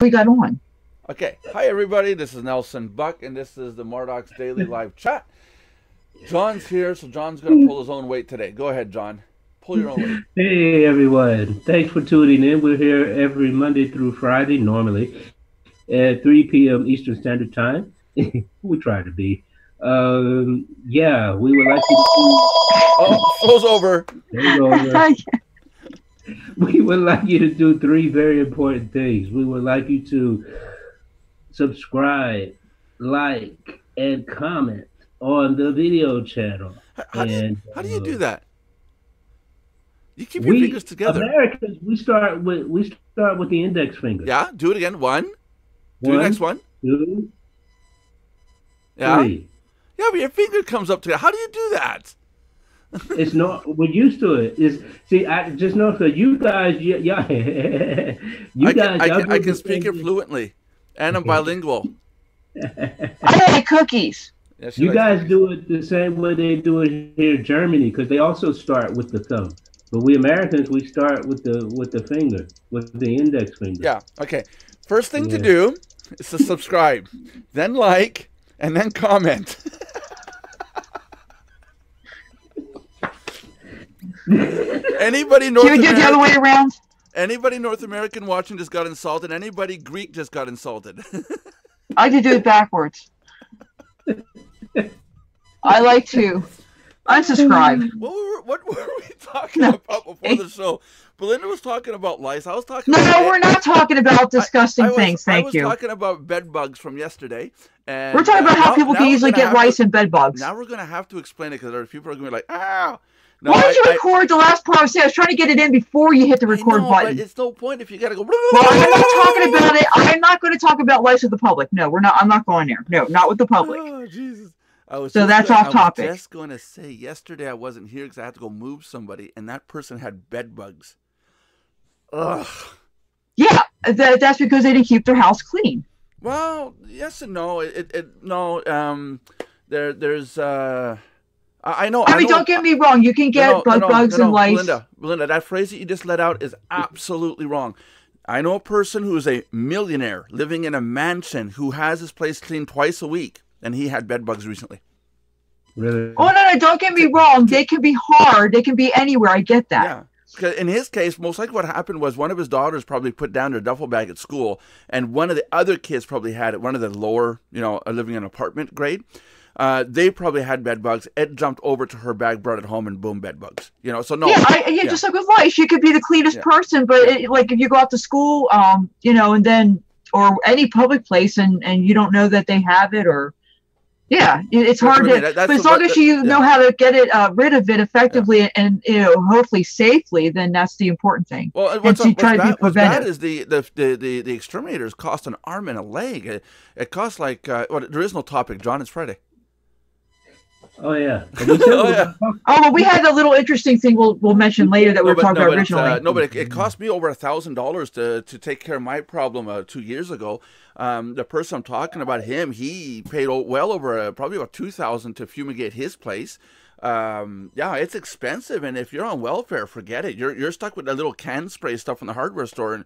we got on. Okay. Hi, everybody. This is Nelson Buck, and this is the Mardox Daily Live Chat. John's here, so John's going to pull his own weight today. Go ahead, John. Pull your own weight. Hey, everyone. Thanks for tuning in. We're here every Monday through Friday, normally, at 3 p.m. Eastern Standard Time. We try to be. Yeah, we would like you to... Oh, show's over. Show's over. We would like you to do 3 very important things. We would like you to subscribe, like, and comment on the video channel. How do you do that? You keep your fingers together. Americans, we start with the index finger. Yeah, do it again. One. Do the next one. 2. Yeah. 3. Yeah, but your finger comes up together. How do you do that? It's not. We're used to it. See, I just know that you guys, I can speak it fluently, and I'm bilingual. I like cookies. Yeah, you guys do it the same way they do it here in Germany, because they also start with the thumb. But we Americans, we start with the finger, with the index finger. Yeah. Okay. First thing to do is to subscribe, then like, and then comment. Anybody North Can we do it the other way around? Anybody North American watching just got insulted. Anybody Greek just got insulted. I could do it backwards. I like to unsubscribe. What were we talking about before the show? Belinda was talking about lice. I was talking. No, we're not talking about disgusting things. Thank you. I was talking about bed bugs from yesterday. And we're talking about how people can easily get lice and bed bugs. Now we're going to have to explain it, because people are going to be like, "Ow." No, why did you record the last part? I was trying to get it in before you hit the record button. But it's no point if you got to go. Well, I'm not talking about it. I'm not going to talk about lice with the public. No, we're not. I'm not going there. No, not with the public. Oh, Jesus. So that's off topic. I was just going to say, yesterday I wasn't here because I had to go move somebody, and that person had bed bugs. Ugh. Yeah, that's because they didn't keep their house clean. Well, yes and no. There's I know. I mean, don't get me wrong. You can get bugs and lice. Belinda, that phrase that you just let out is absolutely wrong. I know a person who is a millionaire living in a mansion who has his place cleaned twice a week, and he had bed bugs recently. Really? Oh, no, don't get me wrong. They can be hard. They can be anywhere. I get that. Yeah. Because in his case, most likely what happened was one of his daughters probably put down their duffel bag at school, and one of the other kids probably had it, one of the lower, living in an apartment grade. They probably had bed bugs. It jumped over to her bag, brought it home, and boom, bed bugs. So no. Yeah, just like with lice, you could be the cleanest person, but like if you go out to school, and then or any public place, and you don't know that they have it, or it's hard to. But as long as you know how to get it rid of it effectively and hopefully safely, then that's the important thing. Well, what's bad is the exterminators cost an arm and a leg. It costs like there is no topic, John. It's Friday. Oh yeah. Well, we had a little interesting thing we'll mention later that we were talking about originally. But it cost me over $1,000 to take care of my problem 2 years ago. The person I'm talking about, he paid well over probably about $2,000 to fumigate his place. Yeah, it's expensive, and if you're on welfare, forget it. You're stuck with that little can spray stuff from the hardware store, and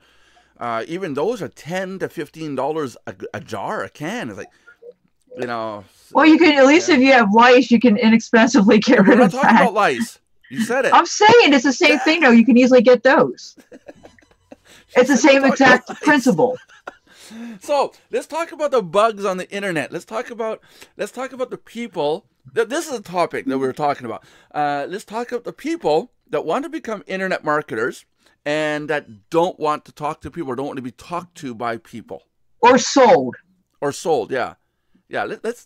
even those are $10 to $15 a jar, a can. It's like. Well, you can at least if you have lice, you can inexpensively get rid of that. We're not talking about lice. You said it. I'm saying it's the same thing, though. You can easily get those. It's the same exact principle. So let's talk about the bugs on the internet. Let's talk about the people. This is a topic that we were talking about. Let's talk about the people that want to become internet marketers and that don't want to talk to people or don't want to be talked to by people. Or sold. Yeah. Yeah, let's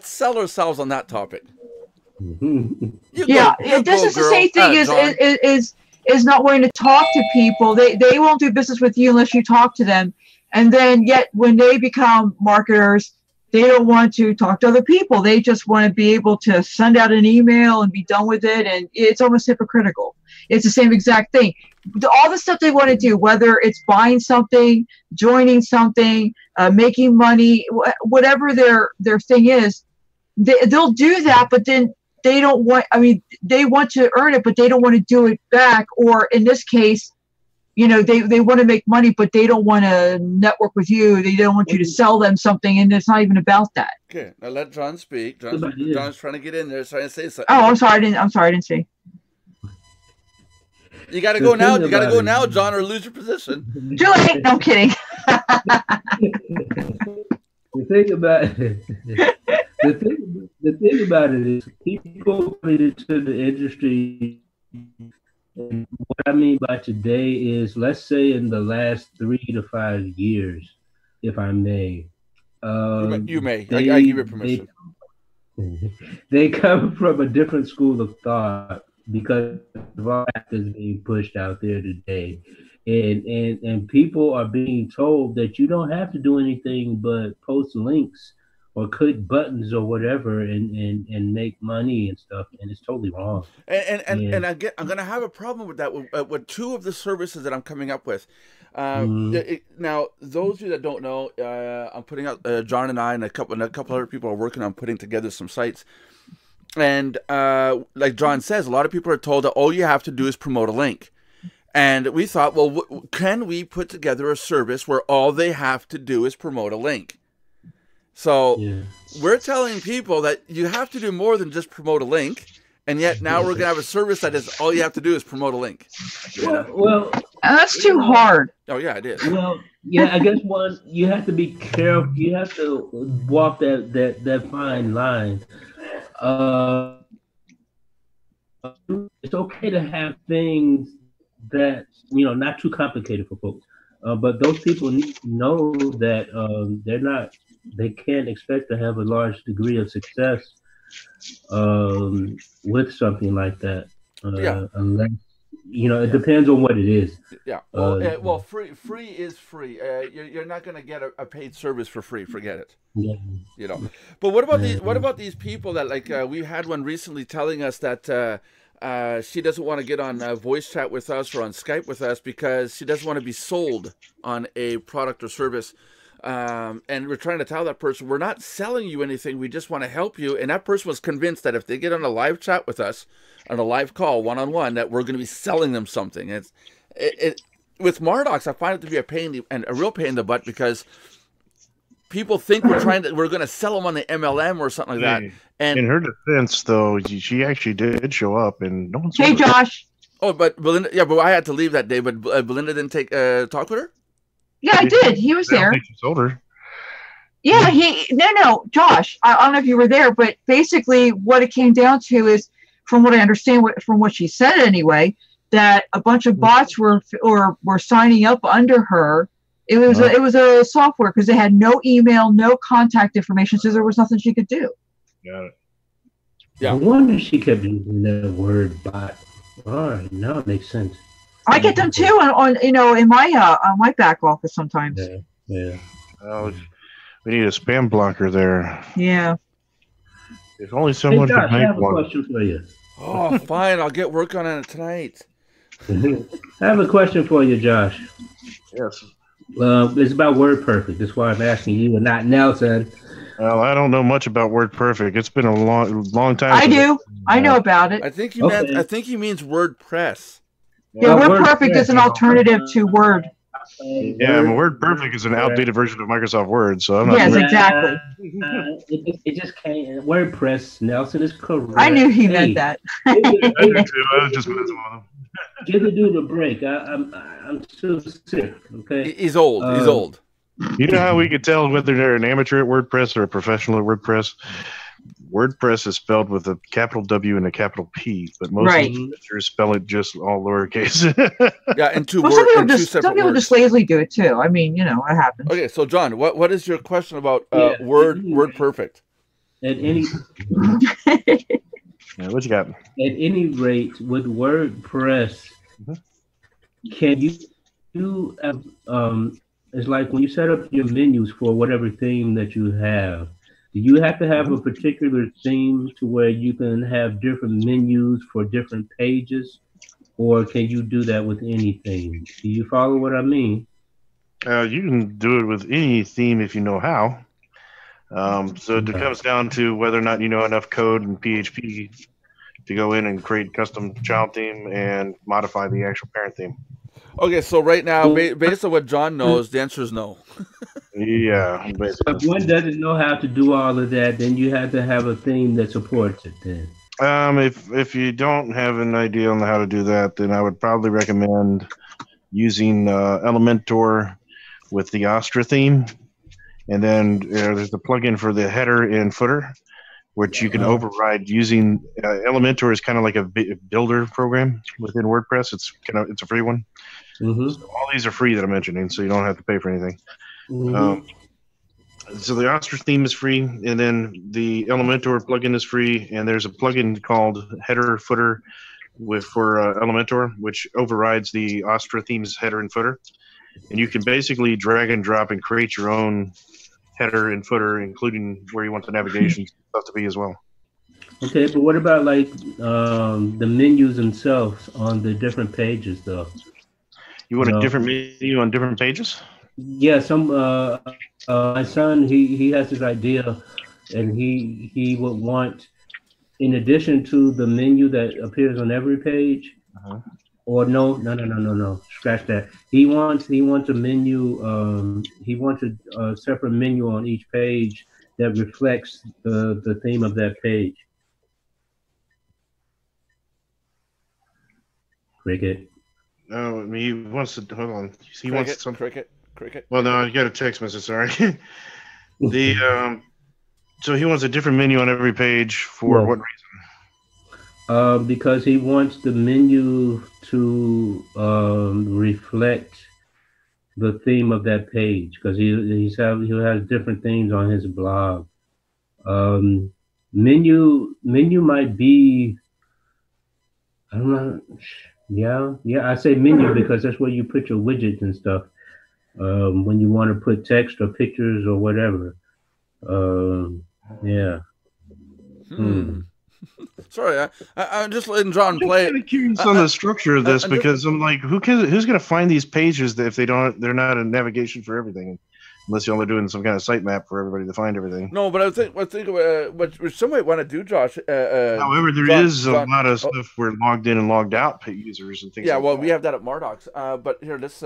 sell ourselves on that topic. This is the same thing is not wanting to talk to people. They won't do business with you unless you talk to them. And then yet when they become marketers, they don't want to talk to other people. They just want to be able to send out an email and be done with it. And it's almost hypocritical. It's the same exact thing. All the stuff they want to do, whether it's buying something, joining something, making money, whatever their thing is, they'll do that, but then they don't want, they want to earn it, but they don't want to do it back. Or in this case, they want to make money, but they don't want to network with you. They don't want you to sell them something, and it's not even about that. Okay, now let John speak. John's trying to get in there, trying to say something. Oh, I'm sorry, I didn't see. You got to go now. You got to go now, John, or lose your position. Too late. No, I'm kidding. The thing about it is people coming into the industry. And what I mean by today is, let's say in the last 3 to 5 years, if I may. You may. I give you permission. They come from a different school of thought because of all that is being pushed out there today. And people are being told that you don't have to do anything but post links or click buttons or whatever and make money and stuff, and it's totally wrong. And I'm gonna have a problem with that with two of the services that I'm coming up with. Now, those of you that don't know, I'm putting out John and I and a couple other people are working on putting together some sites. And like John says, a lot of people are told that all you have to do is promote a link. And we thought, well, can we put together a service where all they have to do is promote a link? So we're telling people that you have to do more than just promote a link. And yet now we're going to have a service that is all you have to do is promote a link. Well, that's too hard. Oh, yeah, it is. Well, yeah, I guess you have to be careful. You have to walk that fine line. It's okay to have things that, not too complicated for folks. But those people need to know that they can't expect to have a large degree of success with something like that. Unless, it depends on what it is. Yeah. Well, free is free. You're not going to get a paid service for free. Forget it. Yeah. But what about these? What about these people that we had one recently telling us that she doesn't want to get on voice chat with us or on Skype with us because she doesn't want to be sold on a product or service. And we're trying to tell that person, we're not selling you anything. We just want to help you. And that person was convinced that if they get on a live chat with us, on a live call, one-on-one, that we're going to be selling them something. With Mardox, I find it to be a real pain in the butt because people think we're going to sell them on the MLM or something like that. And in her defense, though, she actually did show up, and no one's. Hey, Josh. Oh, but Belinda, but I had to leave that day. But Belinda didn't talk with her. Yeah, I did. He was there. She told her. Yeah, no, Josh. I don't know if you were there, but basically, what it came down to is, from what I understand, from what she said anyway, that a bunch of bots were signing up under her. It was a software because they had no email, no contact information, so there was nothing she could do. Got it. Yeah. I wonder if she kept using the word bot. All right, now it makes sense. I get them too on in my back office sometimes. Yeah. Oh, we need a spam blocker there. Yeah. If only someone could make one. I have a question for you. Oh, fine. I'll get work on it tonight. I have a question for you, Josh. Yes. It's about WordPerfect. That's why I'm asking you and not Nelson. Well, I don't know much about WordPerfect. It's been a long time. I do. I know about it. I think he means WordPress. Yeah, WordPerfect is an alternative to Word. Yeah, WordPerfect is an outdated version of Microsoft Word, so I'm not. Yes, exactly. It just can't. WordPress, Nelson is correct. I knew he meant that. I do too. I was just messing with him. Give the dude a break. I'm still sick. Okay. He's old. He's old. You know how we could tell whether they're an amateur at WordPress or a professional at WordPress? WordPress is spelled with a capital W and a capital P, but most amateurs spell it just all lowercase. Yeah, and two words. Some people just lazily do it too. I mean, it happens. Okay, so John, what is your question about WordPerfect? At any what you got? At any rate, with WordPress, can you it's like when you set up your menus for whatever theme that you have, do you have to have a particular theme to where you can have different menus for different pages, or can you do that with any theme? Do you follow what I mean? You can do it with any theme if you know how. So it comes down to whether or not you know enough code in PHP to go in and create custom child theme and modify the actual parent theme. Okay, so right now, based on what John knows, the answer is no. Yeah, basically. If one doesn't know how to do all of that, then you have to have a theme that supports it. Then, if you don't have an idea on how to do that, then I would probably recommend using Elementor with the Astra theme, and then there's the plugin for the header and footer, which you can override using Elementor is kind of like a builder program within WordPress. It's a free one. mm-hmm. So all these are free that I'm mentioning, so you don't have to pay for anything. Mm-hmm. So the Astra theme is free, and then the Elementor plugin is free, and there's a plugin called Header Footer for Elementor, which overrides the Astra theme's header and footer. And you can basically drag and drop and create your own header and footer, including where you want the navigation stuff to be as well. Okay, but what about like the menus themselves on the different pages, though? You want a different menu on different pages? Yeah, my son he has this idea, and he would want, in addition to the menu that appears on every page, or no, scratch that. He wants a menu. He wants a separate menu on each page that reflects the theme of that page. Cricket. Oh, I mean, he wants to hold on. He wants some cricket. Well, no, I got a text message. Sorry. So he wants a different menu on every page for what reason? Because he wants the menu to reflect the theme of that page. Because he has different themes on his blog. Menu might be, I don't know. Yeah. I say menu because that's where you put your widgets and stuff. When you want to put text or pictures or whatever. Yeah. Sorry, I'm just letting John play. I'm kind of curious on the structure of this because I'm like, who's going to find these pages if they're not a navigation for everything, unless you're only doing some kind of sitemap for everybody to find everything. No, but I think what some might want to do, Josh. However, there is a lot of stuff where logged in and logged out users and things. Yeah, like well, that. we have that at Mardox. But here, let's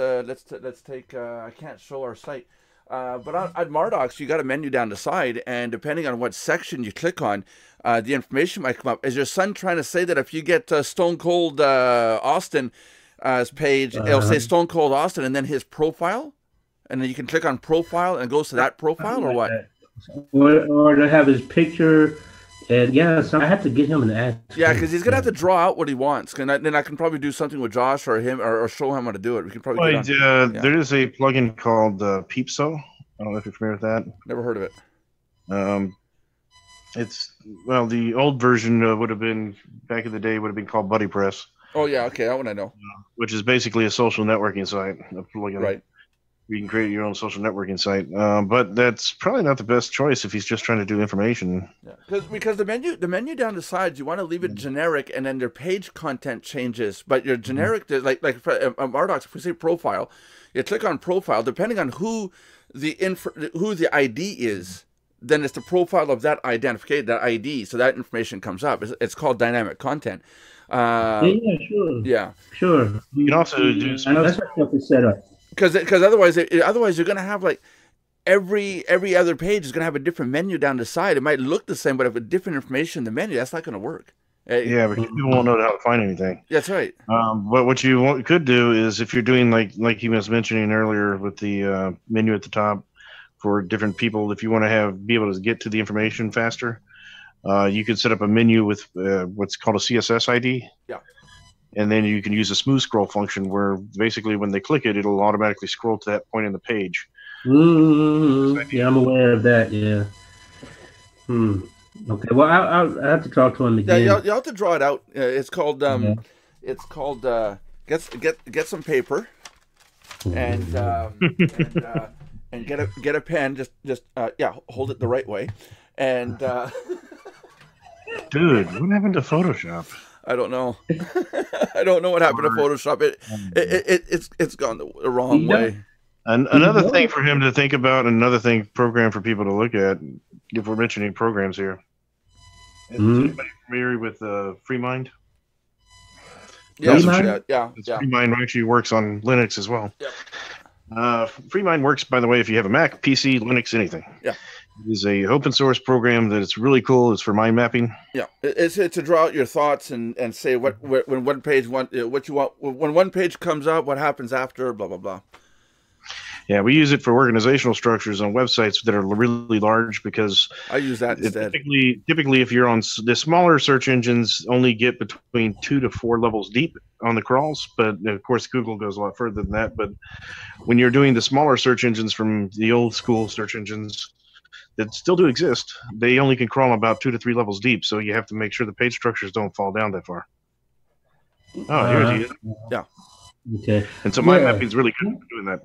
take. I can't show our site. But at Mardox, you got a menu down the side, and depending on what section you click on, the information might come up. Is your son trying to say that if you get Stone Cold Austin page, it'll say Stone Cold Austin and then his profile? And then you can click on profile and it goes to that profile, or what? Or to have his picture. And so I have to get him an ad. Yeah, because he's going to have to draw out what he wants. Then I can probably do something with Josh or him or show him how to do it. We can probably there is a plugin called Peepso. I don't know if you're familiar with that. Never heard of it. The old version would have been, back in the day, would have been called BuddyPress. Oh, yeah, okay, that one I know. Which is basically a social networking site. Right. You can create your own social networking site, but that's probably not the best choice if he's just trying to do information. Yeah, because the menu down the sides, you want to leave it generic, and then their page content changes. But your generic, like Mardox, if we say profile, you click on profile. Depending on who the ID is, then it's the profile of that identification, that ID. So that information comes up. It's called dynamic content. Sure. Yeah, sure. You can also do. I know that's how it's set up. Because otherwise you're gonna have like every other page is gonna have a different menu down the side. It might look the same, but if a different information in the menu, that's not gonna work. Yeah, because people won't know how to find anything. That's right. But what you could do is, if you're doing like he was mentioning earlier with the menu at the top for different people, if you want to be able to get to the information faster, you could set up a menu with what's called a CSS ID. Yeah. And then you can use a smooth scroll function where basically when they click it, it'll automatically scroll to that point in the page. Yeah, I'm aware of that. Yeah. Okay. Well, I have to talk to him again. Yeah, you have to draw it out. It's called get some paper and get a pen. Just hold it the right way, and. Dude, what happened to Photoshop? I don't know. I don't know what happened to Photoshop. It's gone the wrong way. Another thing for him to think about, another program for people to look at, if we're mentioning programs here. Is anybody familiar with FreeMind? FreeMind? Yeah. FreeMind actually works on Linux as well. Yep. FreeMind works, by the way, if you have a Mac, PC, Linux, anything. Yeah. It is a open source program that it's really cool. It's for mind mapping. Yeah, it's to draw out your thoughts and say what when one page what you want when one page comes up, what happens after, blah blah blah. Yeah, we use it for organizational structures on websites that are really large because I use that instead. Typically, if you're on the smaller search engines, only get between 2 to 4 levels deep on the crawls. But of course, Google goes a lot further than that. But when you're doing the smaller search engines from the old school search engines that still do exist, they only can crawl about 2 to 3 levels deep. So you have to make sure the page structures don't fall down that far. Oh, here he is. Yeah. Okay. And so mind mapping is really good for doing that.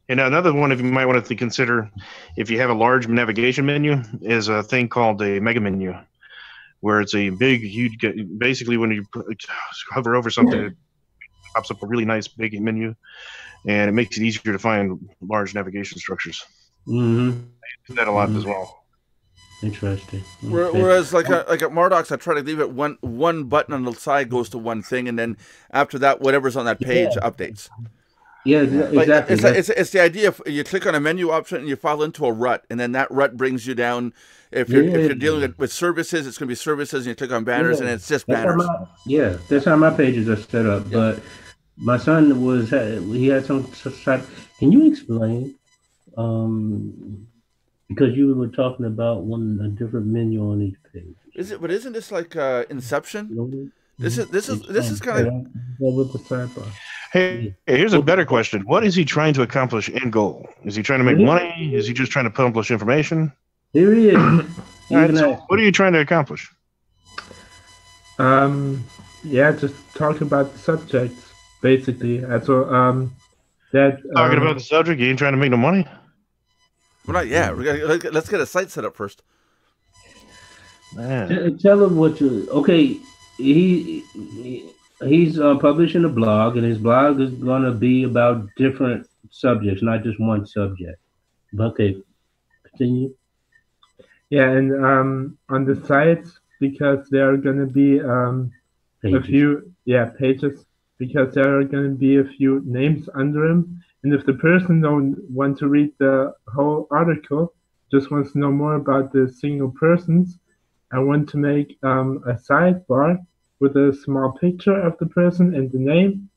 And another one, if you might want to consider, if you have a large navigation menu, is a thing called a mega menu, where it's a big, huge. Basically, when you hover over something, it pops up a really nice big menu, and it makes it easier to find large navigation structures. Mm-hmm. I do that a lot as well. Interesting. Okay. Whereas, like at Mardox, I try to leave it one button on the side goes to one thing, and then after that, whatever's on that page updates. Yeah, exactly. It's the idea of you click on a menu option and you fall into a rut, and then that rut brings you down. If you're dealing with services, it's going to be services, and you click on banners, and it's just banners. That's how my pages are set up. Yeah. But my son he had some type. Can you explain? Because you were talking about a different menu on each page. But isn't this like Inception? This is kind of with the sidebar. Hey, here's a better question. What is he trying to accomplish in goal? Is he trying to make money? Is he just trying to publish information? Here he is. All right, so what are you trying to accomplish? Just talk about the subjects, basically. That's what, talking about the subject, you ain't trying to make no money? Well, not yet. Let's get a site set up first. Man. Tell him what you... Okay, he's publishing a blog, and his blog is going to be about different subjects, not just one subject. Okay, continue. Yeah, and on the sites, because there are going to be a few pages, because there are going to be a few names under them, and if the person don't want to read the whole article, just wants to know more about the single persons, I want to make a sidebar with a small picture of the person and the name,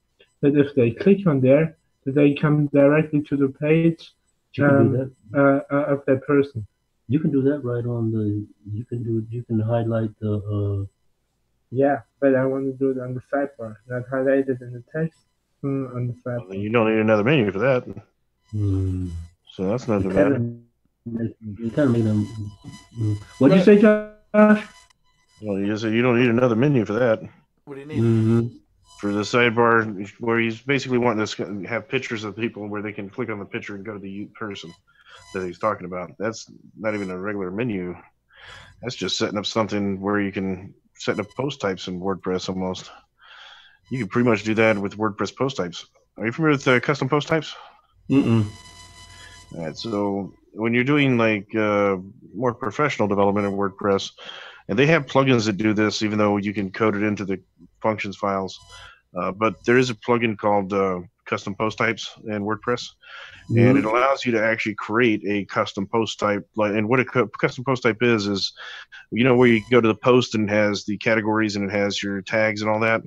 that if they click on there, that they come directly to the page of that person. You can do that right on the. You can highlight the. Yeah, but I want to do it on the sidebar, not highlight it in the text on the sidebar. Well, you don't need another menu for that. So that's not too bad. You kind of make them. What did you say, Josh? Well, you said you don't need another menu for that. What do you need? For the sidebar, where he's basically wanting to have pictures of people where they can click on the picture and go to the person that he's talking about. That's not even a regular menu. That's just setting up something where you can set up post types in WordPress almost. You can pretty much do that with WordPress post types. Are you familiar with custom post types? All right, so when you're doing like more professional development in WordPress, and they have plugins that do this, even though you can code it into the functions files. But there is a plugin called custom post types in WordPress, and it allows you to actually create a custom post type. And what a custom post type is where you go to the post and it has the categories and it has your tags and all that.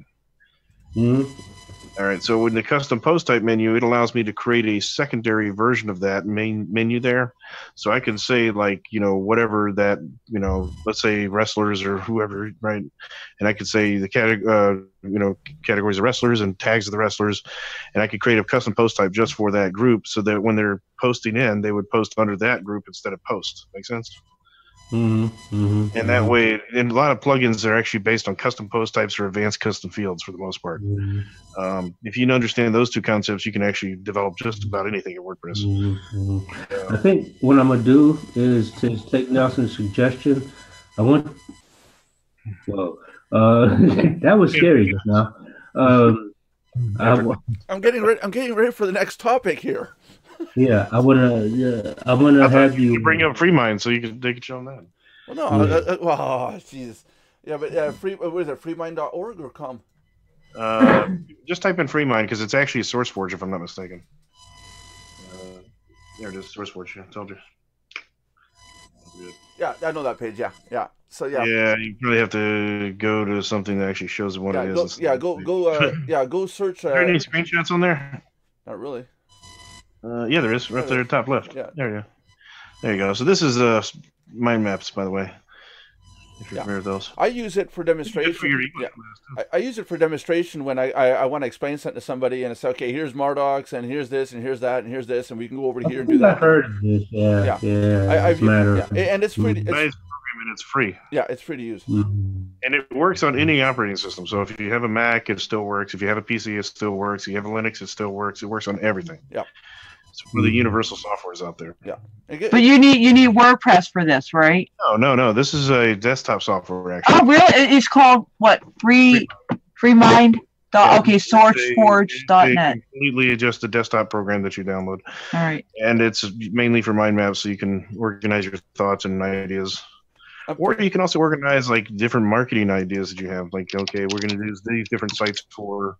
All right, so in the custom post type menu, it allows me to create a secondary version of that main menu there. So I can say whatever that, let's say wrestlers or whoever, right? And I could say the categories of wrestlers and tags of the wrestlers. And I could create a custom post type just for that group so that when they're posting in, they would post under that group instead of post. Make sense? And that way, and a lot of plugins are actually based on custom post types or advanced custom fields for the most part. If you understand those two concepts, you can actually develop just about anything in WordPress. I think what I'm going to do is to take Nelson's suggestion. That was scary just now. I'm getting ready for the next topic here. Yeah, I wanna have you bring up FreeMind so they could show them that. Well, no, jeez. Yeah, but what is it, freemind.org or com? Just type in FreeMind because it's actually SourceForge, if I'm not mistaken. There it is, SourceForge. I told you. Yeah, I know that page. Yeah, yeah. So yeah. Yeah, you probably have to go to something that actually shows what it is. Go search. Are there any screenshots on there? Not really. Yeah, there is. Right there, top left. Yeah. There you go. There you go. So this is mind maps, by the way. If you're familiar with those. I use it for demonstration. For your I use it for demonstration when I want to explain something to somebody and it's okay. Here's Mardox and here's this and here's that and here's this and we can go over here and do that. I've heard of this. Yeah. And it's free. It's free. Yeah, it's free to use. Mm-hmm. And it works on any operating system. So if you have a Mac, it still works. If you have a PC, it still works. If you have a Linux, it still works. It works on everything. Yeah. It's one of the universal softwares out there. Yeah. But you need WordPress for this, right? No. This is a desktop software, actually. Oh, really? It's called what? FreeMind? Okay, SourceForge.net. Completely just a desktop program that you download. All right. And it's mainly for mind maps, so you can organize your thoughts and ideas. Or you can also organize like different marketing ideas that you have. Like, okay, we're going to use these different sites for,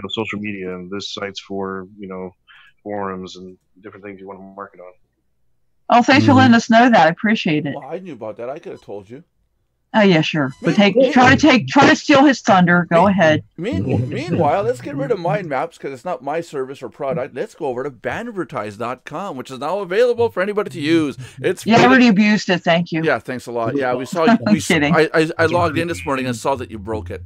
social media, and this site's for, forums and different things you want to market on. Oh, thanks for letting us know that. I appreciate it. Well, I knew about that. I could have told you. Oh yeah, sure. But try to steal his thunder. Go ahead. Meanwhile, let's get rid of mind maps because it's not my service or product. Let's go over to banadvertise.com, which is now available for anybody to use. I already abused it. Thank you. Yeah, thanks a lot. Yeah, we saw. Kidding. I logged in this morning and saw that you broke it.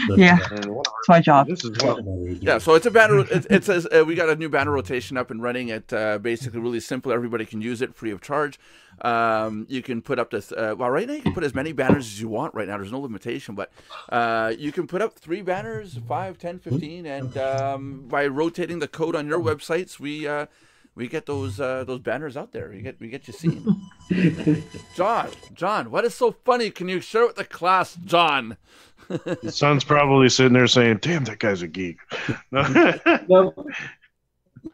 Yeah, it's my job. Yeah, so it's a banner. It says we got a new banner rotation up and running. It basically really simple. Everybody can use it free of charge. You can put up to right now you can put as many banners as you want. Right now there's no limitation, but you can put up 3 banners, 5, 10, 15, and by rotating the code on your websites, we get those banners out there. We get you seen. John, what is so funny? Can you share it with the class, John? His son's probably sitting there saying, "Damn, that guy's a geek." Well,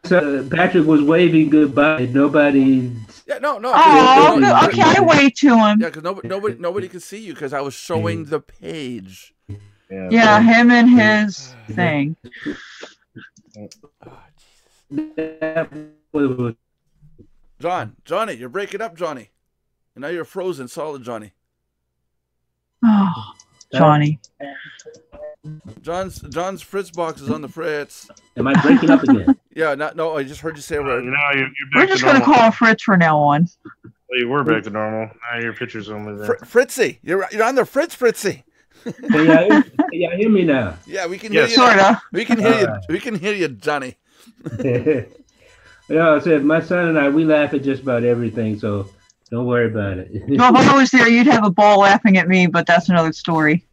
so Patrick was waving goodbye. Nobody. Yeah, no. Oh, okay. I waved to him. Yeah, because nobody could see you because I was showing the page. Yeah, him and his thing. Johnny, you're breaking up, Johnny. And now you're frozen solid, Johnny. Oh, Johnny. John's Fritz box is on the Fritz. Am I breaking up again? Yeah, no, I just heard you say a word. We're just going to call him Fritz from now on. Well, you were back to normal. Now your picture's only there. Fritzy, you're on the Fritzy. Can you hear me now? Yeah, we can hear you. Sorta. We can hear you. We can hear you, Johnny. Yeah, I said my son and I, we laugh at just about everything, so don't worry about it. No, if I was there, you'd have a ball laughing at me, but that's another story.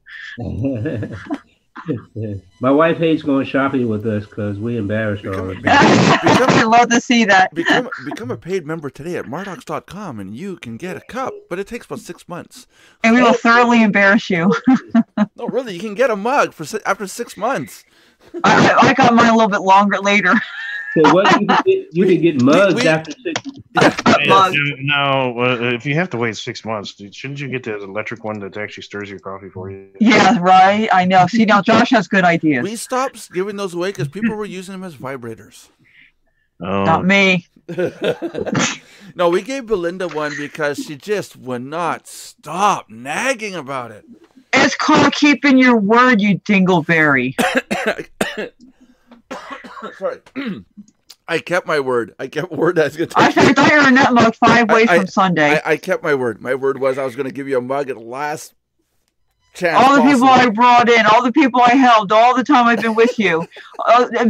My wife hates going shopping with us because we embarrass her all the time. I'd love to see that. Become a paid member today at Mardox.com and you can get a cup, but it takes about 6 months. And we will thoroughly embarrass you. No, really, you can get a mug after 6 months. I got mine a little bit longer later. So what you can get mugs after 6 months. No, if you have to wait 6 months, shouldn't you get the electric one that actually stirs your coffee for you? Yeah, right. I know. See, now Josh has good ideas. We stopped giving those away because people were using them as vibrators. Oh. Not me. No, we gave Belinda one because she just would not stop nagging about it. It's called keeping your word, you dingleberry. Sorry. I kept my word. I kept word I was going to I earned that mug 5 ways from Sunday. I kept my word. My word was I was going to give you a mug at the last chance. All the people I brought in, all the people I helped, all the time I've been with you,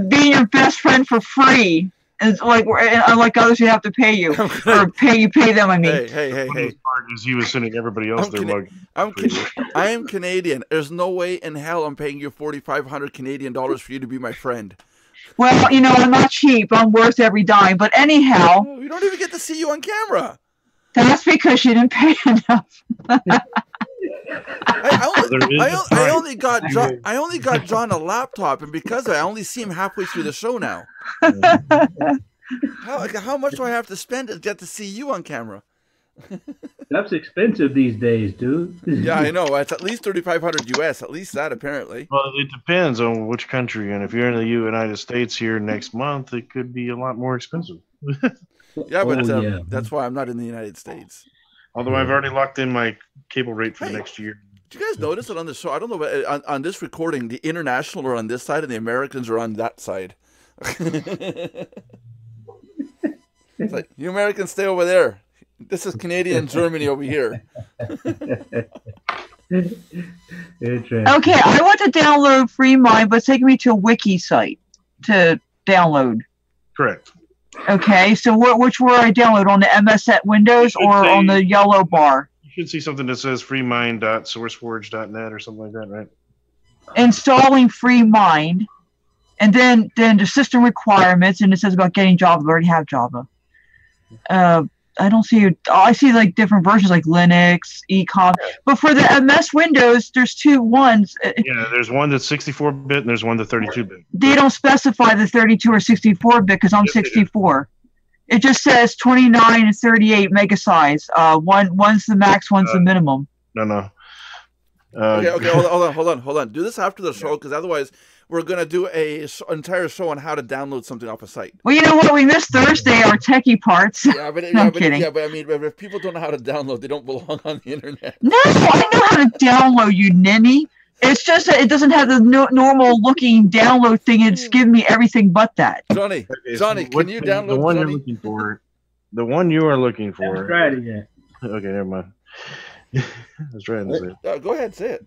being your best friend for free. It's like unlike others who have to pay you or pay them. I mean, hey. Is he was sending everybody else their mug. I am Canadian. There's no way in hell I'm paying you 4,500 Canadian dollars for you to be my friend. Well, I'm not cheap. I'm worth every dime. But anyhow, we don't even get to see you on camera. That's because you didn't pay enough. I only got John a laptop, and because I only see him halfway through the show now. How much do I have to spend to get to see you on camera? That's expensive these days, dude. Yeah, I know. It's at least 3,500 US. At least that, apparently. Well, it depends on which country, and if you're in the United States here next month, it could be a lot more expensive. Yeah, but that's why I'm not in the United States. Although I've already locked in my cable rate for next year. Do you guys notice that on the show? I don't know, but on this recording, the international are on this side and the Americans are on that side. It's like, you Americans stay over there. This is Canadian Germany over here. Okay, I want to download FreeMind, but it's taking me to a wiki site to download. Correct. Okay, so which where I download, on the MS at Windows or on the yellow bar? You should see something that says freemind.sourceforge.net or something like that, right? Installing FreeMind, and then the system requirements, and it says about getting Java. I already have Java. I don't see. I see like different versions, like Linux, Ecom. But for the MS Windows, there's two ones. Yeah, there's one that's 64-bit and there's one that's 32-bit. They don't specify the 32 or 64-bit because I'm 64. It just says 29 and 38 mega size. One's the max, one's the minimum. No. Okay, hold on. Do this after the show, because otherwise we're going to do an entire show on how to download something off a site. Well, you know what? We missed Thursday, our techie parts. Yeah, but, I'm kidding. I mean, if people don't know how to download, they don't belong on the internet. No, I know how to download, you ninny. It's just that it doesn't have the normal looking download thing. It's giving me everying but that. Johnny, can you download the one you're looking for? The one you are looking for. That's right again. Okay, never mind. That's right. Go ahead, say it.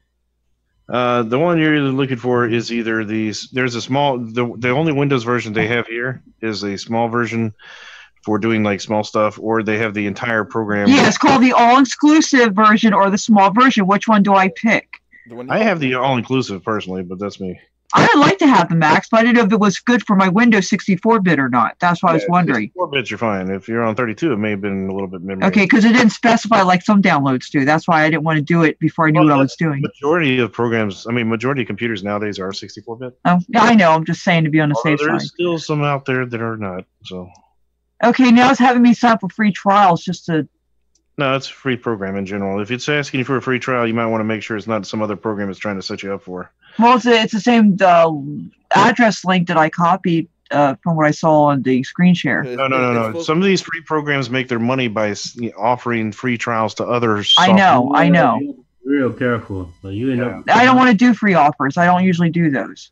The one you're looking for is either these. There's a small. The only Windows version they have here is a small version for doing like small stuff, or they have the entire program. Yeah, it's called the all-exclusive version or the small version. Which one do I pick? I have the all-inclusive personally, but that's me. I'd like to have the Max, but I didn't know if it was good for my Windows 64-bit or not. That's why I was wondering. 64-bits you're fine. If you're on 32, it may have been a little bit memory. Okay, because it didn't specify like some downloads do. That's why I didn't want to do it before I knew what I was doing. Majority of programs, majority of computers nowadays are 64-bit. Oh, yeah, I know. I'm just saying to be on the safe side. There's still some out there that are not. So. Okay, now it's having me sign up for free trials just to. No, it's a free program in general. If it's asking you for a free trial, you might want to make sure it's not some other program it's trying to set you up for. Well, it's the same address link that I copied from what I saw on the screen share. No. Some of these free programs make their money by offering free trials to others. I know. Real careful. So you I don't want to do free offers. I don't usually do those.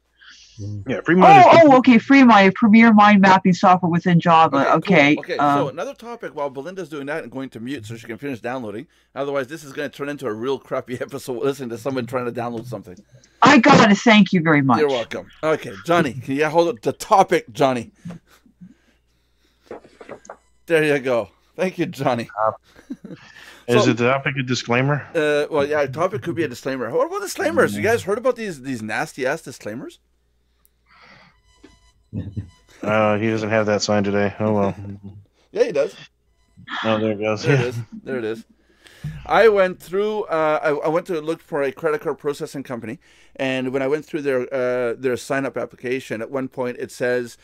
Yeah, FreeMind. Okay, FreeMind, Premier Mind Mapping Software within Java. Okay. Cool. Okay. So another topic while Belinda's doing that and going to mute so she can finish downloading. Otherwise, this is going to turn into a real crappy episode listening to someone trying to download something. I got it. Thank you very much. You're welcome. Okay, Johnny, can you hold up the topic, Johnny? There you go. Thank you, Johnny. Is it the topic a disclaimer? Well, yeah, topic could be a disclaimer. What about disclaimers? You guys heard about these nasty ass disclaimers? He doesn't have that sign today. Oh well. Yeah, he does. Oh, there it goes. There it is. I went through. I went to look for a credit card processing company, and when I went through their sign up application, at one point it says,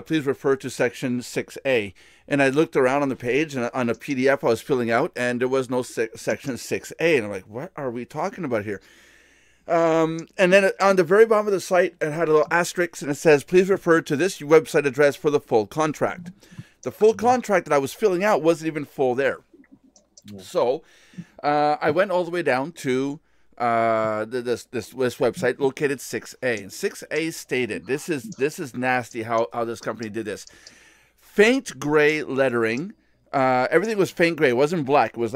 "Please refer to section 6A." And I looked around on the page and on a PDF I was filling out, and there was no section 6A. And I'm like, "What are we talking about here?" And then on the very bottom of the site, it had a little asterisk, and it says, "Please refer to this website address for the full contract." The full contract that I was filling out wasn't even full there. So I went all the way down to this website located 6A, and 6A stated, this is nasty how this company did this. Faint gray lettering. Everything was faint gray. It wasn't black. It was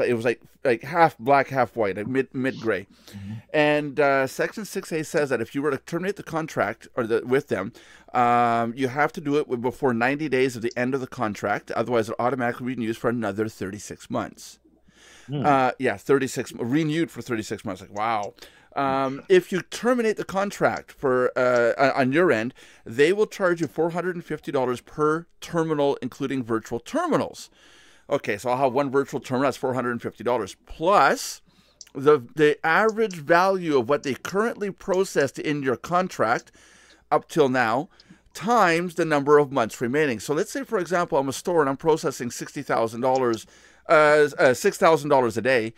like half black, half white, like mid gray. Mm-hmm. And section 6A says that if you were to terminate the contract with them, you have to do it before 90 days of the end of the contract. Otherwise, it automatically renewed for another 36 months. 36 renewed for 36 months. Like, wow. If you terminate the contract for on your end, they will charge you $450 per terminal, including virtual terminals. Okay, so I'll have one virtual terminal. That's $450 plus the average value of what they currently processed in your contract up till now, times the number of months remaining. So let's say, for example, I'm a store and I'm processing $60,000 $6,000 a day.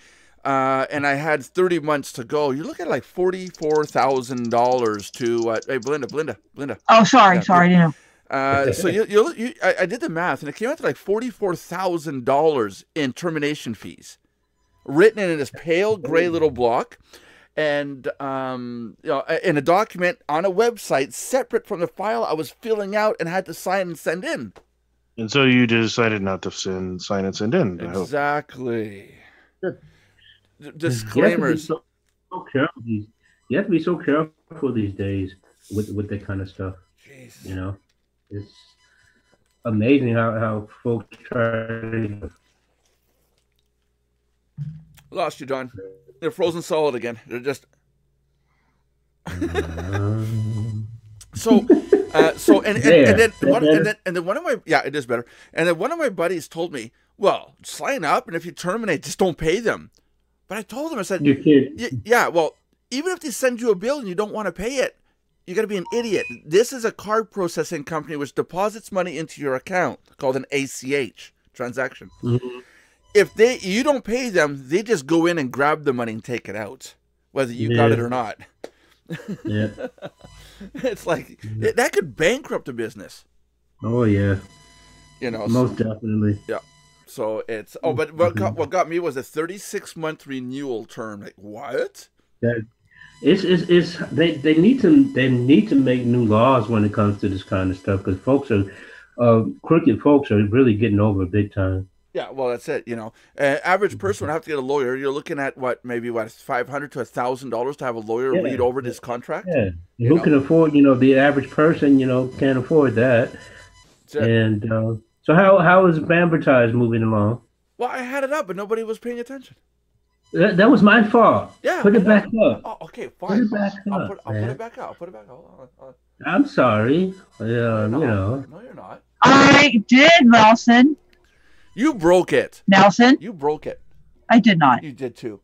And I had 30 months to go. You look at like $44,000 to hey, Belinda. Oh, sorry, I didn't know. So I did the math, and it came out to like $44,000 in termination fees, written in this pale gray little block, and in a document on a website separate from the file I was filling out and had to sign and send in. And so you decided not to sign and send in. Exactly. Disclaimers. You have to be so careful these days with that kind of stuff. Jeez. You know, it's amazing how folks try to. Lost you, John. They're frozen solid again. They're just. So and then one of my it is better. And then one of my buddies told me, well, sign up, and if you terminate, just don't pay them. But I told him, I said, yeah, well, even if they send you a bill and you don't want to pay it, you got to be an idiot. This is a card processing company which deposits money into your account called an ACH transaction. Mm-hmm. If you don't pay them, they just go in and grab the money and take it out, whether you got it or not. Yeah. It's like that could bankrupt a business. Oh yeah. You know, most definitely. Yeah. So it's but what got me was a 36-month renewal term. Like what? That it's they need to make new laws when it comes to this kind of stuff, because folks are crooked folks are really getting over big time. Yeah, well, that's it. You know, average person would have to get a lawyer. You're looking at maybe $500 to $1,000 to have a lawyer read over this contract. Yeah, who can afford? The average person, can't afford that. And so how is Bambertise moving along? Well, I had it up, but nobody was paying attention. That was my fault. Yeah, put it back up. Oh, okay, fine. Put it back up. I'll put it back up. I'll put it back up. I'm sorry. No, you're not. I did, Nelson. You broke it. Nelson? You broke it. I did not. You did too.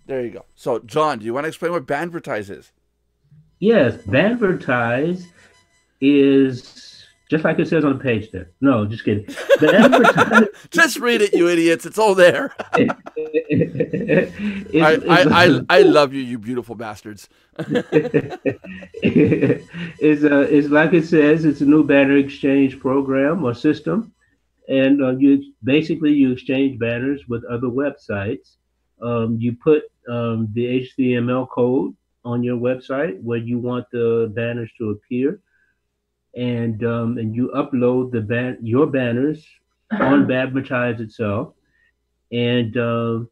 There you go. So, John, do you want to explain what Bambertise is? Yes, Bambertise is just like it says on the page there. No, just kidding. Just read it, you idiots. It's all there. I love you, you beautiful bastards. It's like it says. It's a new banner exchange program or system. And you exchange banners with other websites. You put the HTML code on your website where you want the banners to appear, and you upload your banners on Bambertise itself, and and